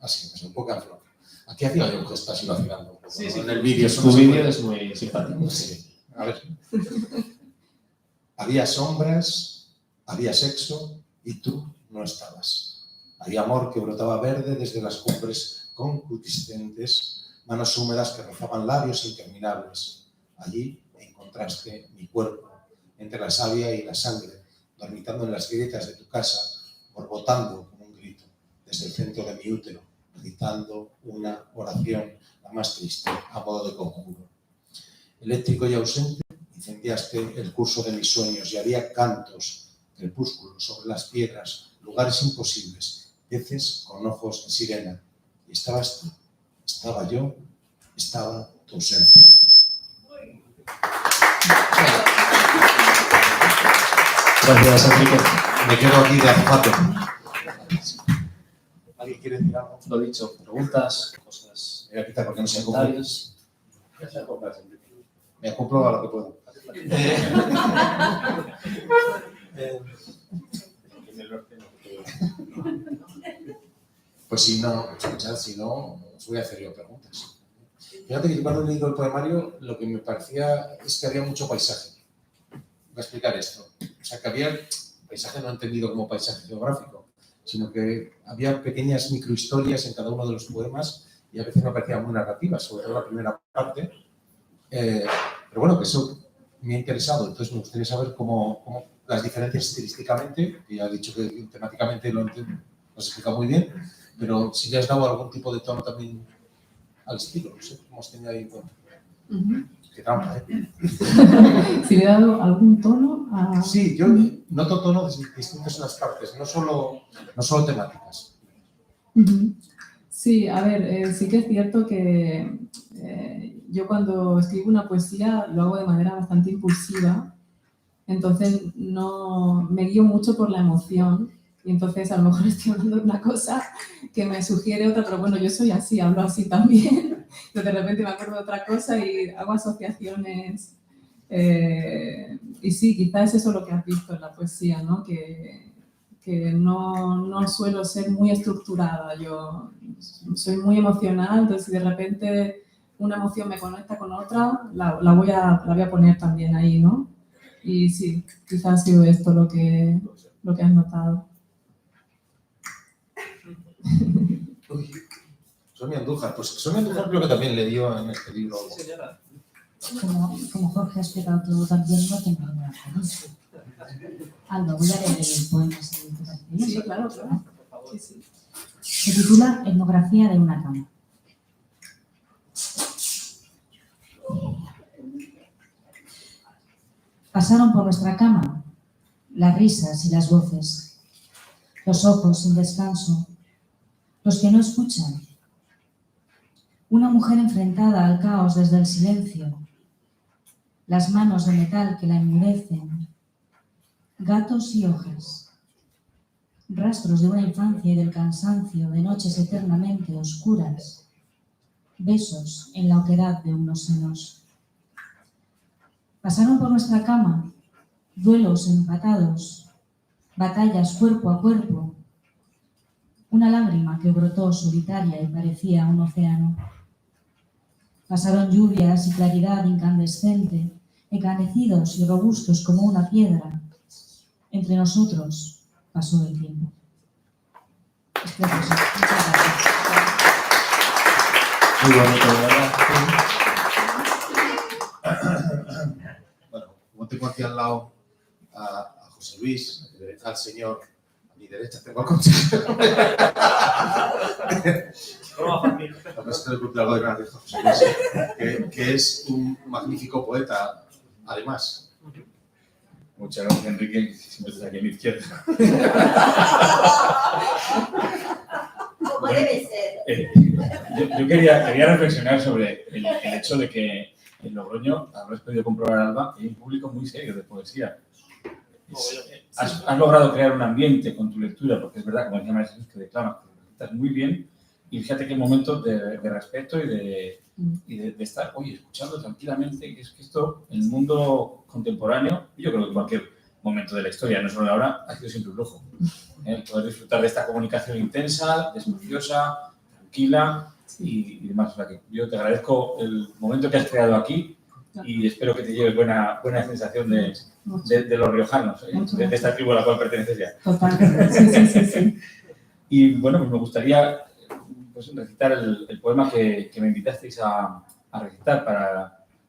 así, pues un poco en flor. Aquí hacía yo que estás vacilando un poco. Sí, ¿no? En el vídeo. Tu vídeo es muy simpático. Sí. A ver. Había sombras, había sexo y tú no estabas. Había amor que brotaba verde desde las cumbres concupiscentes, manos húmedas que rozaban labios interminables. Allí encontraste mi cuerpo, entre la savia y la sangre, dormitando en las grietas de tu casa, borbotando como un grito, desde el centro de mi útero, gritando una oración, la más triste, a modo de conjuro. Eléctrico y ausente, incendiaste el curso de mis sueños y había cantos, crepúsculos sobre las piedras, lugares imposibles, peces con ojos de sirena. Y estabas tú, estaba yo, estaba tu ausencia. Gracias, Enrique. Me quedo aquí de azafato. ¿Alguien quiere decir algo? Lo dicho, preguntas, cosas, Me voy a quitar porque no se ocupa. comentarios. Me acoplo a lo que puedo. Pues si no, escuchad, si no, os voy a hacer yo preguntas. Fíjate que cuando he leído el poemario, lo que me parecía es que había mucho paisaje. Voy a explicar esto. O sea, que había paisaje no entendido como paisaje geográfico, sino que había pequeñas microhistorias en cada uno de los poemas y a veces me parecían muy narrativas, sobre todo la primera parte. Pero bueno, que eso me ha interesado. Entonces me gustaría saber cómo las diferencias estilísticamente, que ya he dicho que temáticamente lo has explicado muy bien, pero si le has dado algún tipo de tono también al estilo, no sé cómo os tenía ahí en cuenta. Qué trampa, ¿eh? Si le he dado algún tono a... Sí, yo noto tonos distintos en las partes, no solo temáticas. Sí, a ver, sí que es cierto que yo cuando escribo una poesía lo hago de manera bastante impulsiva, entonces no me guío mucho por la emoción y entonces a lo mejor estoy hablando de una cosa que me sugiere otra, pero bueno, yo soy así, hablo así también, yo de repente me acuerdo de otra cosa y hago asociaciones y sí, quizás es eso lo que has visto en la poesía, ¿no? Que no suelo ser muy estructurada, yo soy muy emocional, entonces si de repente una emoción me conecta con otra, la voy a poner también ahí, ¿no? Y sí, quizás ha sido esto lo que has notado. Uy, Sonia Andújar, pues Sonia Andújar creo que también le dio en este libro algo. Como Jorge ha explicado todo también, no tengo ninguna pregunta. Alba, voy a leer el poema si te parece bien. Sí, claro, claro. Sí, sí. Se titula Etnografía de una cama. Pasaron por nuestra cama las risas y las voces, los ojos sin descanso, los que no escuchan. Una mujer enfrentada al caos desde el silencio, las manos de metal que la enmudecen, gatos y hojas, rastros de una infancia y del cansancio de noches eternamente oscuras, besos en la oquedad de unos senos. Pasaron por nuestra cama, duelos empatados, batallas cuerpo a cuerpo, una lágrima que brotó solitaria y parecía un océano. Pasaron lluvias y claridad incandescente, encanecidos y robustos como una piedra. Entre nosotros pasó el tiempo. Es precioso. Muchas gracias. Muy bonito, ¿verdad? Bueno, como tengo aquí al lado a José Luis, a mi derecha al señor, a mi derecha tengo al consejero. La persona del Club de algo de Granada, José Luis, que es un magnífico poeta, además. Muchas gracias, Enrique. Siempre estás aquí a mi izquierda. Como debe ser. Yo quería reflexionar sobre el hecho de que en Logroño, habrás podido comprobar, Alba, hay un público muy serio de poesía. Has logrado crear un ambiente con tu lectura, porque es verdad, como decía María Jesús, que declamas, estás muy bien. Y fíjate qué momento de respeto y de estar, oye, escuchando tranquilamente, que es que esto, en el mundo contemporáneo, yo creo que en cualquier momento de la historia, no solo ahora, ha sido siempre un lujo. El poder disfrutar de esta comunicación intensa, despaciosa, tranquila y demás. O sea, que yo te agradezco el momento que has creado aquí y espero que te lleves buena sensación de los riojanos, de esta tribu a la cual perteneces ya. Totalmente, sí. Y bueno, pues me gustaría pues, recitar el poema que me invitasteis a recitar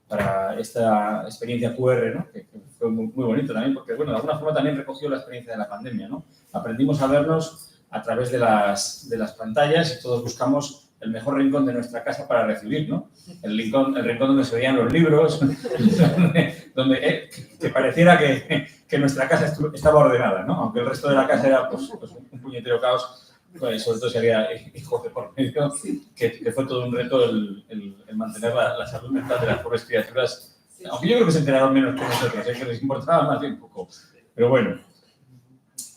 para esta experiencia QR, ¿no? Que fue muy bonito también, porque bueno, de alguna forma también recogió la experiencia de la pandemia, ¿no? Aprendimos a vernos a través de las pantallas y todos buscamos el mejor rincón de nuestra casa para recibir, ¿no? El rincón donde se veían los libros, donde que pareciera que nuestra casa estaba ordenada, ¿no? Aunque el resto de la casa era pues un puñetero caos. Sobre todo si había hijos de por medio, que fue todo un reto el mantener la salud mental de las pobres criaturas, aunque yo creo que se enteraron menos que nosotros, que les importaba más bien poco. Pero bueno,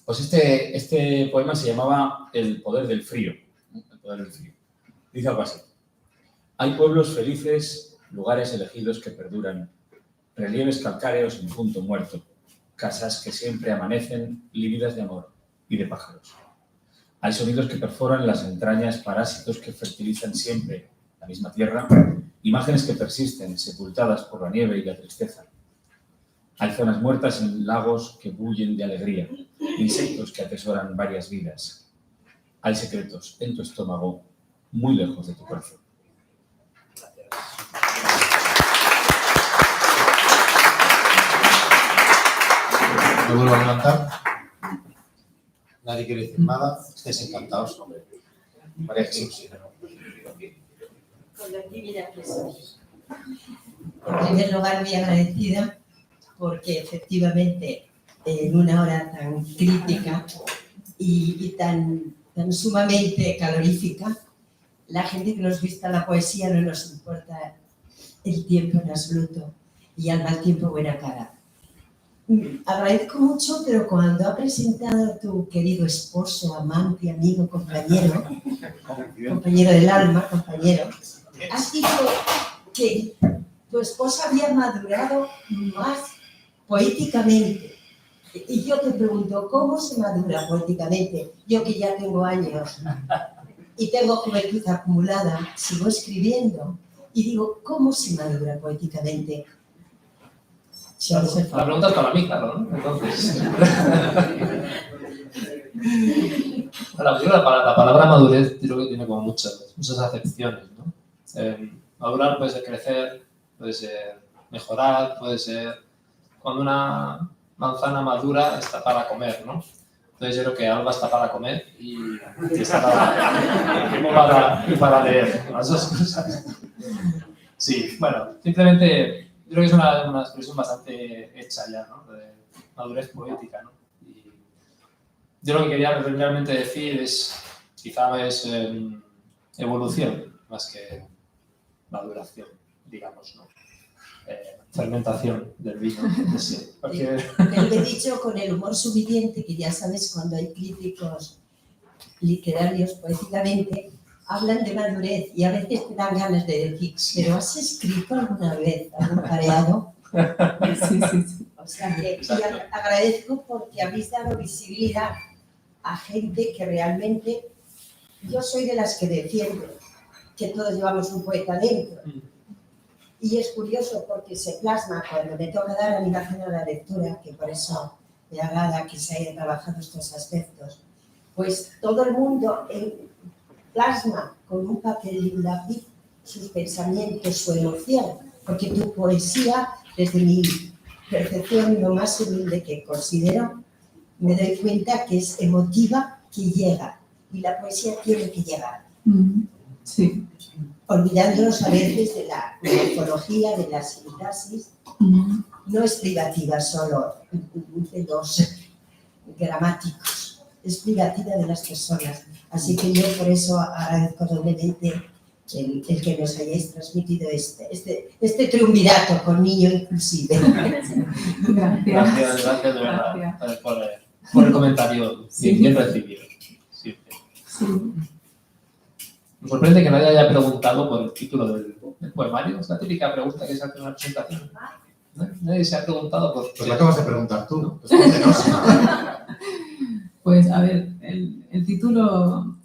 pues este poema se llamaba El poder del frío. El poder del frío. Dice algo así. Hay pueblos felices lugares elegidos que perduran, relieves calcáreos en punto muerto, casas que siempre amanecen lívidas de amor y de pájaros. Hay sonidos que perforan las entrañas, parásitos que fertilizan siempre la misma tierra, imágenes que persisten, sepultadas por la nieve y la tristeza. Hay zonas muertas en lagos que bullen de alegría, insectos que atesoran varias vidas. Hay secretos en tu estómago, muy lejos de tu corazón. Me vuelvo a levantar. Nadie quiere decir nada. Estáis encantados, hombre. María Jesús. Con la actividad que soy. En primer lugar, muy agradecida porque efectivamente en una hora tan crítica y tan sumamente calorífica, la gente que nos gusta la poesía no nos importa el tiempo en absoluto y al mal tiempo buena cara. Agradezco mucho, pero cuando ha presentado a tu querido esposo, amante, amigo, compañero del alma, compañero, has dicho que tu esposa había madurado más poéticamente. Y yo te pregunto, ¿cómo se madura poéticamente? Yo que ya tengo años y tengo juventud acumulada, sigo escribiendo y digo, ¿cómo se madura poéticamente? La pregunta es para mí, claro, ¿no? Entonces. La palabra madurez creo que tiene como muchas acepciones, ¿no? Madurar puede ser crecer, puede ser mejorar, puede ser cuando una manzana madura está para comer, ¿no? Entonces yo creo que Alba está para comer y está para leer, las dos cosas. Sí, bueno, simplemente yo creo que es una expresión bastante hecha ya, ¿no? De madurez poética, ¿no? Y yo lo que quería realmente decir es, quizá es evolución más que maduración, digamos, ¿no? Fermentación del vino. Sí, porque... Te lo he dicho con el humor suficiente, que ya sabes, cuando hay críticos literarios poéticamente, hablan de madurez y a veces te dan ganas de decir, ¿pero has escrito alguna vez algún pareado? Sí. O sea, que agradezco porque habéis dado visibilidad a gente que realmente, yo soy de las que defiendo que todos llevamos un poeta dentro. Y es curioso porque se plasma cuando me toca dar animación a la lectura, que por eso me agrada que se haya trabajado estos aspectos, pues todo el mundo plasma con un papel y un lápiz sus pensamientos, su emoción, porque tu poesía, desde mi percepción lo más humilde que considero, me doy cuenta que es emotiva, que llega, y la poesía tiene que llegar. Sí. Olvidándonos a veces de la morfología, de la sintaxis, no es privativa solo de los gramáticos, es privativa de las personas. Así que yo por eso agradezco doblemente el que nos hayáis transmitido este triunvirato con niño inclusive. Gracias de verdad por el comentario bien recibido. Sí. Me sorprende que nadie haya preguntado por el título del poemario. Es la típica pregunta que se hace en una presentación. Nadie se ha preguntado por... Pues lo acabas de preguntar tú. ¿No? Pues a ver, el título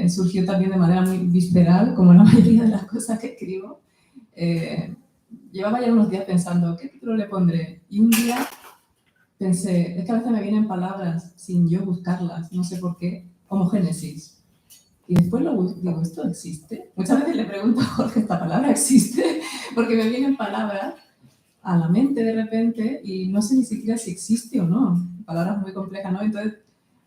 surgió también de manera muy visceral, como la mayoría de las cosas que escribo. Llevaba ya unos días pensando, ¿qué título le pondré? Y un día pensé, es que a veces me vienen palabras sin yo buscarlas, no sé por qué, como Génesis. Y después digo, ¿esto existe? Muchas veces le pregunto a Jorge, ¿esta palabra existe? Porque me vienen palabras a la mente de repente y no sé ni siquiera si existe o no. Palabras muy complejas, ¿no? Entonces,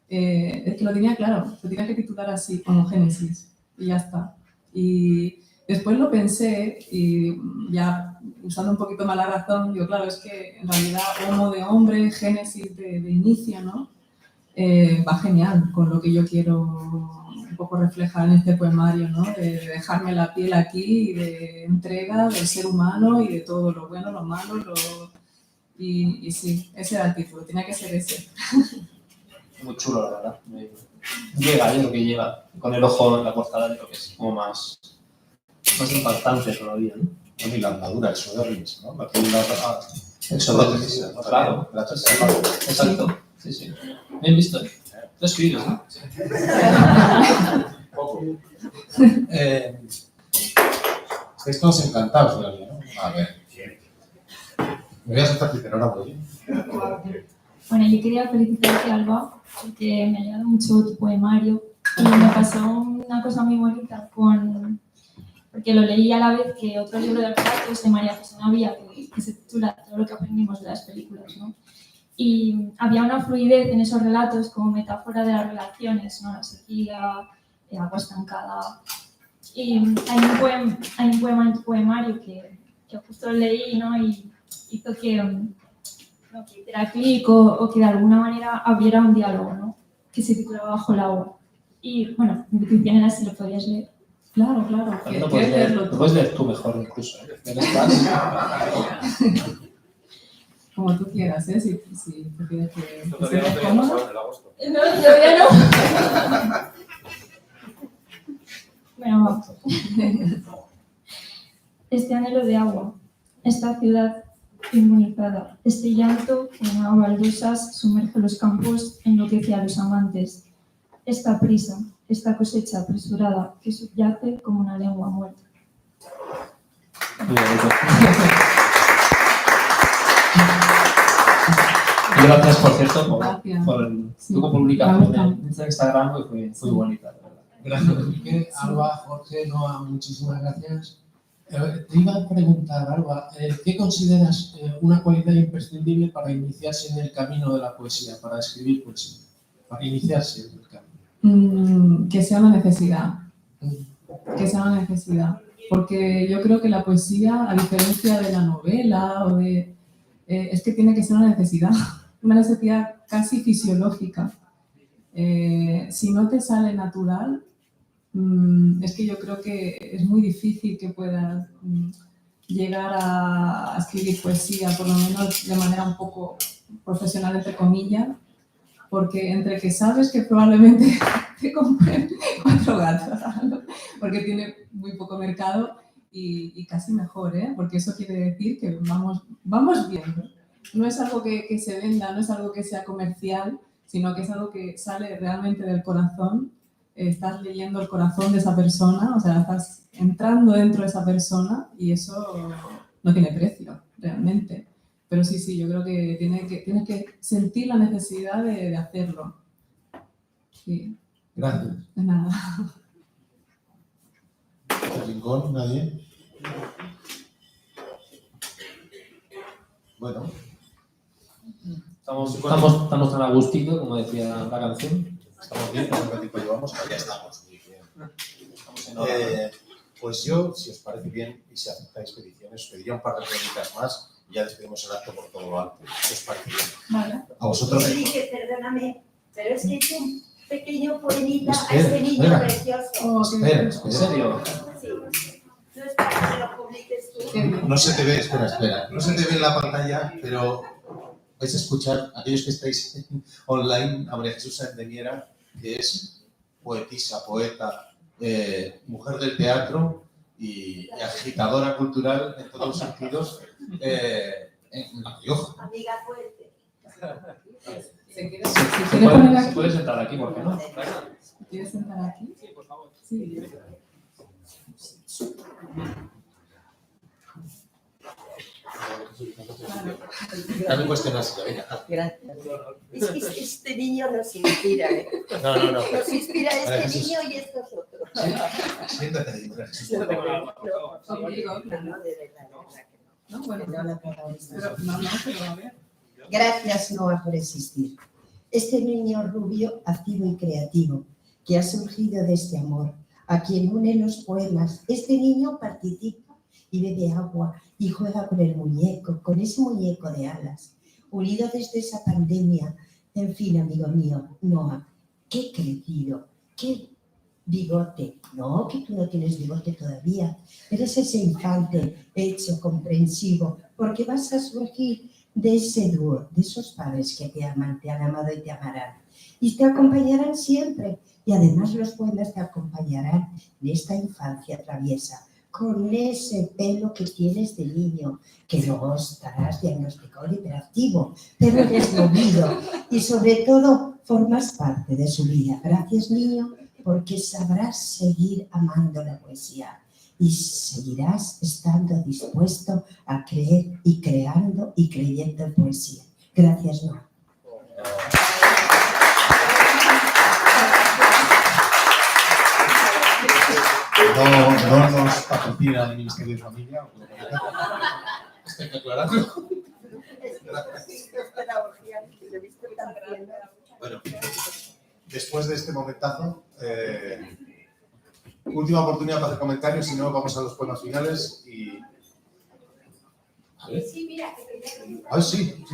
es que lo tenía claro, lo tenía que titular así, como Génesis, y ya está. Y después lo pensé y ya usando un poquito más la razón, digo, claro, es que en realidad Homo de hombre, Génesis de inicio, ¿no? Va genial con lo que yo quiero un poco reflejar en este poemario, ¿no? De dejarme la piel aquí y de entrega del ser humano y de todo lo bueno, lo malo, y sí, ese era el título, tenía que ser ese. Muy chulo, la verdad. Llega, yo creo que llega. Con el ojo en la portada, creo que es como más impactante todavía, ¿no? Bueno, y la armadura, el Soderlis, ¿no? La Eso lo claro. Exacto. Sí, sí. Bien visto. 2 kilos, ¿no? Estáis todos encantados de alguien, ¿no? A ver. Me voy a saltar primero, ahora voy. Bueno, yo quería felicitarte, Alba, porque me ha ayudado mucho tu poemario y me pasó una cosa muy bonita porque lo leí a la vez que otro libro de relatos de María José Navia, que se titula Todo lo que aprendimos de las películas, ¿no? Y había una fluidez en esos relatos como metáfora de las relaciones, ¿no? La sequía, el agua estancada. Y hay un poema en tu poemario que justo lo leí, ¿no? Y hizo que hiciera clic o que de alguna manera abriera un diálogo, ¿no? Que se titulaba Bajo el agua. Y bueno, mi petición era si lo podías leer. Claro, claro. Lo ¿Quieres puedes leer tú mejor incluso. Como tú quieras, ¿eh? Si prefieres que estés cómodo. No, todavía no. Bueno, va. Este anhelo de agua, esta ciudad inmunizada, este llanto en baldosas sumerge los campos, enloquece a los amantes. Esta prisa, esta cosecha apresurada que subyace como una lengua muerta. Muy bonito. Y gracias, por cierto, por tu publicación en Instagram, que fue muy bonita, la verdad. Gracias, Enrique. Alba, Jorge, Noa, muchísimas gracias. Te iba a preguntar, Alba, ¿qué consideras una cualidad imprescindible para iniciarse en el camino de la poesía, para escribir poesía, para iniciarse en el camino? Que sea una necesidad. Que sea una necesidad. Porque yo creo que la poesía, a diferencia de la novela, es que tiene que ser una necesidad casi fisiológica. Si no te sale natural, es que yo creo que es muy difícil que puedas llegar a escribir poesía, por lo menos de manera un poco profesional, entre comillas, porque entre que sabes que probablemente te compren 4 gatos, porque tiene muy poco mercado y casi mejor, ¿eh? Porque eso quiere decir que vamos viendo. No es algo que se venda, no es algo que sea comercial, sino que es algo que sale realmente del corazón. Estás leyendo el corazón de esa persona, o sea, estás entrando dentro de esa persona y eso no tiene precio, realmente. Pero sí, yo creo que tienes que sentir la necesidad de hacerlo. Sí. Gracias. De nada. ¿El rincón? ¿Nadie? Bueno. Estamos tan a gustito, como decía la canción. Estamos bien, ¿cuánto tiempo llevamos? Ya estamos muy bien. Estamos en hora. Pues yo, si os parece bien y si aceptáis peticiones, os pediría un par de preguntas más y ya despedimos el acto por todo lo alto. Si os parece bien. Vale. A vosotros. Enrique, perdóname, pero es que es un pequeño poemita a Espera, este niño espera. precioso. Espera. ¿En serio? Sí. No es para que lo publiques tú. No se te ve, espera. No se te ve en la pantalla, pero vais a escuchar, aquellos que estáis online, a María Jesús Sáenz de Miera, que es poetisa, poeta, mujer del teatro y agitadora cultural en todos los sentidos en La Rioja. Amiga fuerte. Se puede sentar aquí, ¿por qué no? ¿Quieres sentar aquí? Sí, por favor. Sí. Dame cuestiones, venga. Gracias. Es que este niño nos inspira, ¿eh? No. Nos inspira María este Jesús. niño y estos otros. Siéntate ahí, María Jesús. Conmigo, No, de verdad que no. No, bueno, No, no puedo pero a ver. Gracias, Noa, por existir. Este niño rubio, activo y creativo, que ha surgido de este amor, a quien une los poemas. Este niño participa y bebe agua y juega con el muñeco, con ese muñeco de alas, unido desde esa pandemia. En fin, amigo mío, Noa, qué crecido, qué bigote. No, que tú no tienes bigote todavía. Eres ese infante hecho, comprensivo, porque vas a surgir de ese dúo, de esos padres que te aman, te han amado y te amarán. Y te acompañarán siempre. Y además los poemas te acompañarán en esta infancia traviesa, con ese pelo que tienes de niño, que luego estarás diagnosticado de hiperactivo, pero eres movido y sobre todo formas parte de su vida. Gracias, niño, porque sabrás seguir amando la poesía y seguirás estando dispuesto a creer y creando y creyendo en poesía. Gracias, Noa. No nos patrocina el Ministerio de Familia. Esto hay que aclararlo. Bueno, después de este momentazo, última oportunidad para hacer comentarios, si no vamos a los poemas finales y... ¿Vale? Sí, mira. Ah, sí.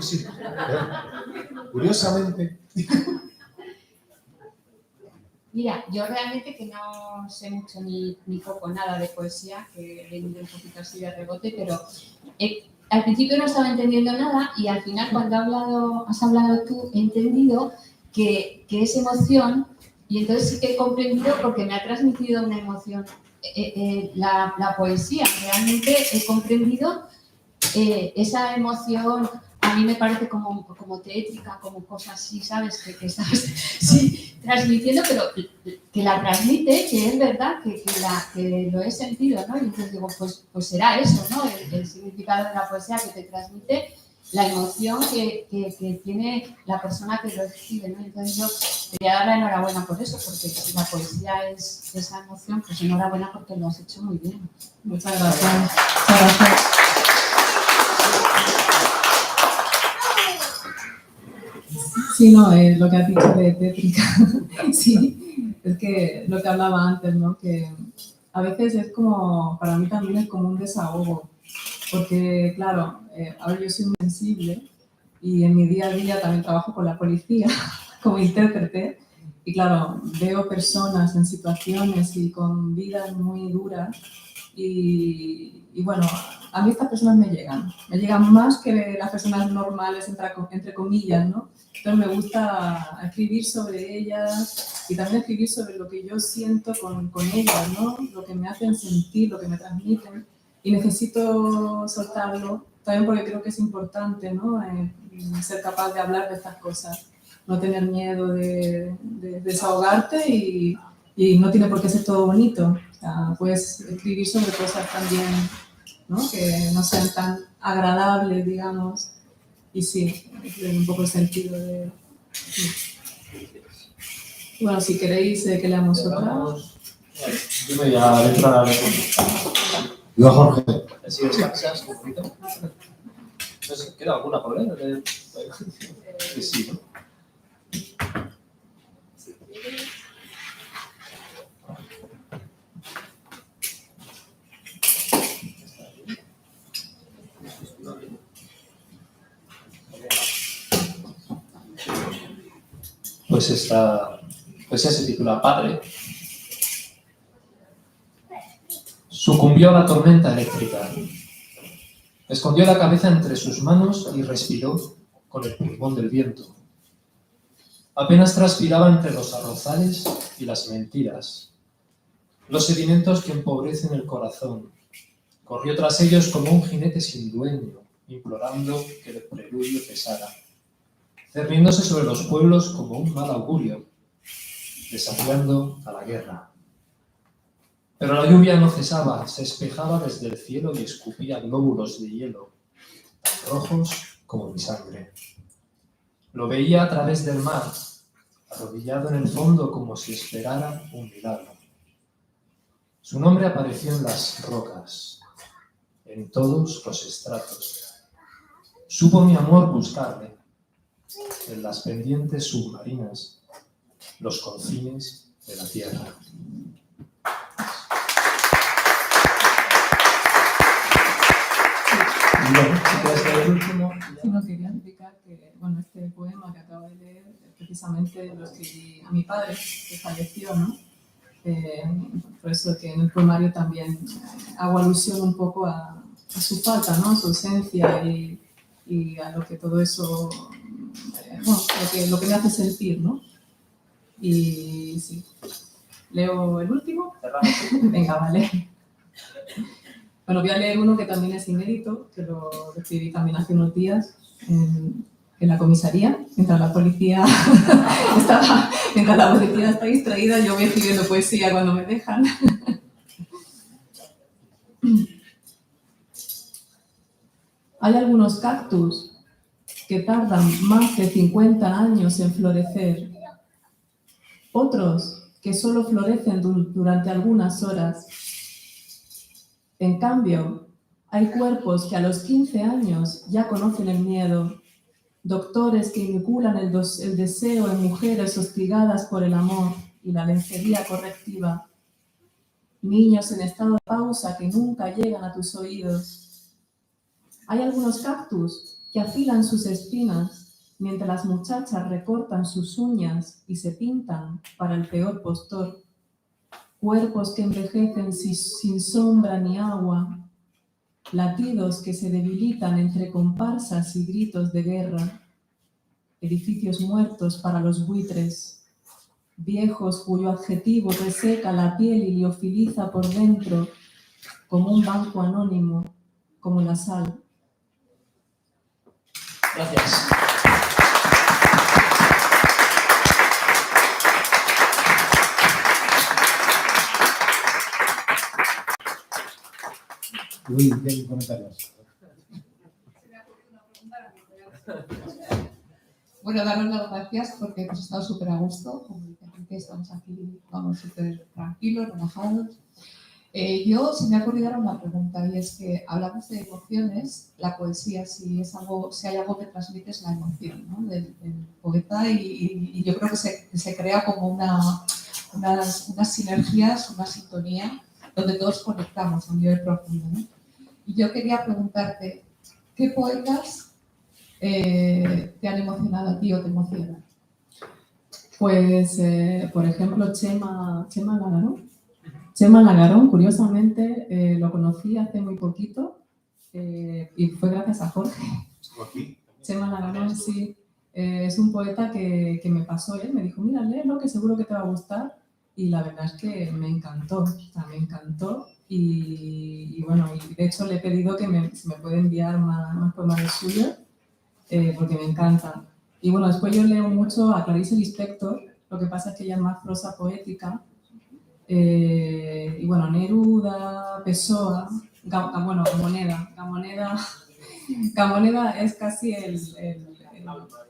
Curiosamente... Mira, yo realmente que no sé mucho ni poco nada de poesía, que he venido un poquito así de rebote, pero al principio no estaba entendiendo nada y al final cuando has hablado tú, he entendido que es emoción y entonces sí que he comprendido porque me ha transmitido una emoción la poesía. Realmente he comprendido esa emoción. A mí me parece como tétrica, como cosas así, ¿sabes? Que estás sí, transmitiendo, pero que la transmite, que es verdad, que lo he sentido, ¿no? Y entonces digo, pues será eso, ¿no? El significado de la poesía que te transmite la emoción que tiene la persona que lo escribe, ¿no? Entonces yo quería dar la enhorabuena por eso, porque si la poesía es esa emoción, pues enhorabuena porque lo has hecho muy bien. Muchas gracias. Muchas gracias. Sí, no, lo que has dicho de tétrica, sí, es que lo que hablaba antes, ¿no? Que a veces es como, para mí también es como un desahogo, porque claro, ahora yo soy muy sensible y en mi día a día también trabajo con la policía como intérprete y claro, veo personas en situaciones y con vidas muy duras y bueno, a mí estas personas me llegan más que las personas normales, entre comillas, ¿no? Entonces me gusta escribir sobre ellas y también escribir sobre lo que yo siento con ellas, ¿no? Lo que me hacen sentir, lo que me transmiten y necesito soltarlo, también porque creo que es importante, ¿no? Ser capaz de hablar de estas cosas, no tener miedo de desahogarte y no tiene por qué ser todo bonito. O sea, puedes escribir sobre cosas también, ¿no? Que no sean tan agradables, digamos. Y sí, tiene un poco el sentido de... Sí. Bueno, si queréis que leamos otra. Yo me voy a adentrar a leer. Yo, Jorge. Así descansas un poquito. No sé, ¿queda alguna por leer? Que sí, ¿no? Pues esta poesía se titula Padre. Sucumbió a la tormenta eléctrica. Escondió la cabeza entre sus manos y respiró con el pulmón del viento. Apenas transpiraba entre los arrozales y las mentiras, los sedimentos que empobrecen el corazón. Corrió tras ellos como un jinete sin dueño, implorando que el preludio cesara, cerniéndose sobre los pueblos como un mal augurio, desafiando a la guerra. Pero la lluvia no cesaba, se espejaba desde el cielo y escupía glóbulos de hielo, tan rojos como mi sangre. Lo veía a través del mar, arrodillado en el fondo como si esperara un milagro. Su nombre apareció en las rocas, en todos los estratos. Supo mi amor buscarle, en las pendientes submarinas, los confines de la tierra. Y bueno, si quieres leer el último. No quería explicar que, bueno, este poema que acabo de leer, precisamente lo escribí a mi padre, que falleció, ¿no? Por eso que en el poemario también hago alusión un poco a su falta, ¿no? Su ausencia y a lo que todo eso, bueno, lo que me hace sentir, ¿no? Y sí. ¿Leo el último? Venga, vale. Bueno, voy a leer uno que también es inédito, que lo recibí también hace unos días en la comisaría, mientras la policía está distraída, yo voy escribiendo poesía cuando me dejan. Hay algunos cactus que tardan más de 50 años en florecer, otros que solo florecen durante algunas horas. En cambio, hay cuerpos que a los 15 años ya conocen el miedo, doctores que inoculan el deseo en mujeres hostigadas por el amor y la lencería correctiva, niños en estado de pausa que nunca llegan a tus oídos. Hay algunos cactus que afilan sus espinas mientras las muchachas recortan sus uñas y se pintan para el peor postor. Cuerpos que envejecen sin sombra ni agua, latidos que se debilitan entre comparsas y gritos de guerra, edificios muertos para los buitres, viejos cuyo adjetivo reseca la piel y liofiliza por dentro, como un banco anónimo, como la sal. Gracias. Luis, ¿qué comentarios? Bueno, daros las gracias porque hemos estado súper a gusto, como que estamos aquí, vamos súper tranquilos, relajados. Yo se me ha ocurrido ahora una pregunta y es que hablamos de emociones, la poesía, si hay algo que transmite es la emoción, ¿no? del poeta y yo creo que se crea como unas sinergias, una sintonía donde todos conectamos a un nivel profundo, ¿no? Y yo quería preguntarte, ¿qué poetas te han emocionado a ti o te emocionan? Pues, por ejemplo, Chema Lagarón. Chema Lagarón, curiosamente, lo conocí hace muy poquito y fue gracias a Jorge. Chema Lagarón, sí, es un poeta que me pasó él, me dijo, mira, léelo, que seguro que te va a gustar. Y la verdad es que me encantó, y bueno, y de hecho le he pedido que si me puede enviar más poemas suyos, porque me encantan. Y bueno, después yo leo mucho a Clarice Lispector, lo que pasa es que ella es más prosa poética, y bueno, Neruda, Pessoa, Gamoneda es casi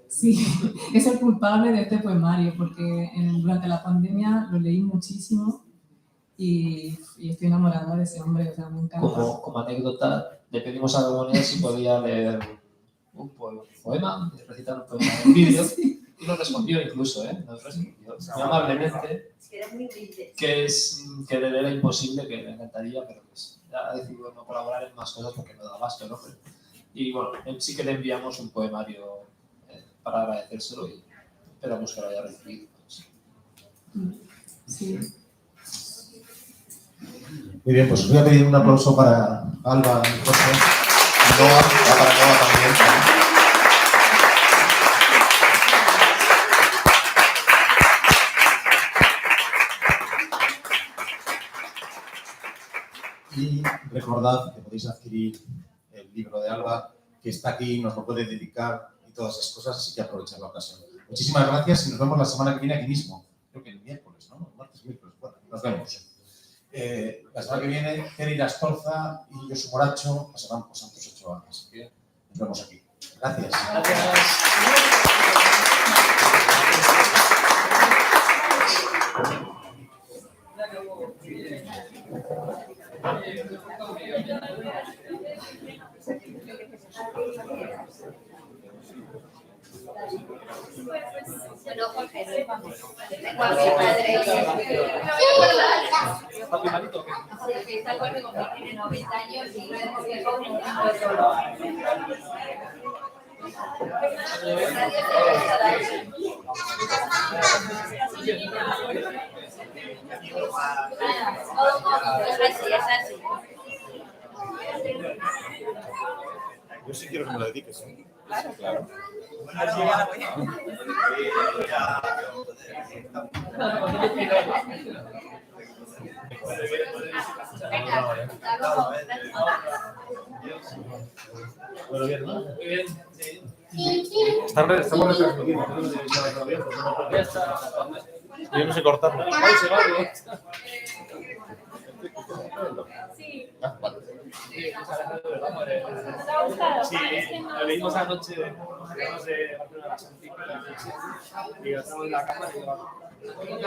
sí, es el culpable de este poemario, porque durante la pandemia lo leí muchísimo y estoy enamorada de ese hombre, o sea, me encanta. Como anécdota, le pedimos a Gamoneda si podía leer un poema, recitar un poema en vídeo, sí. Y nos respondió incluso, nos respondió muy amablemente, que de él era imposible, que le encantaría, pero pues ha decidido no colaborar en más cosas porque no da abasto, ¿no? Y bueno, sí que le enviamos un poemario para agradecérselo y esperamos que lo haya recibido. Sí. Muy bien, pues voy a pedir un aplauso para Alba y José. Y Noa, para Noa también. Y recordad que podéis adquirir el libro de Alba, que está aquí, nos lo puede dedicar y todas esas cosas, así que aprovechad la ocasión. Muchísimas gracias y nos vemos la semana que viene aquí mismo. Creo que el miércoles, ¿no? Martes, miércoles. Bueno, nos vemos. La semana que viene, Kerry Astorza y Josu Moracho pasarán por Santos Ochoa. Así que nos vemos aquí. Gracias. Bueno, Jorge, vamos. Está conmigo que tiene 90 años y no hemos llegado a un solo. Es así. Yo sí quiero que me lo dediques. Claro. Claro. Hasta luego. Bueno, bien, ¿no? Muy bien, sí. Estamos retransmitiendo, no sé si está abierto, pero Ya está. yo no sé cortarlo. Ahí se va, ¿no? Sí. Ah, vale. Sí, muchas gracias, de verdad, por el- ¿Te ha gustado? Sí, Es que no- lo leímos anoche, hablamos de Barcelona a las 11 de la noche, y estamos en la cama y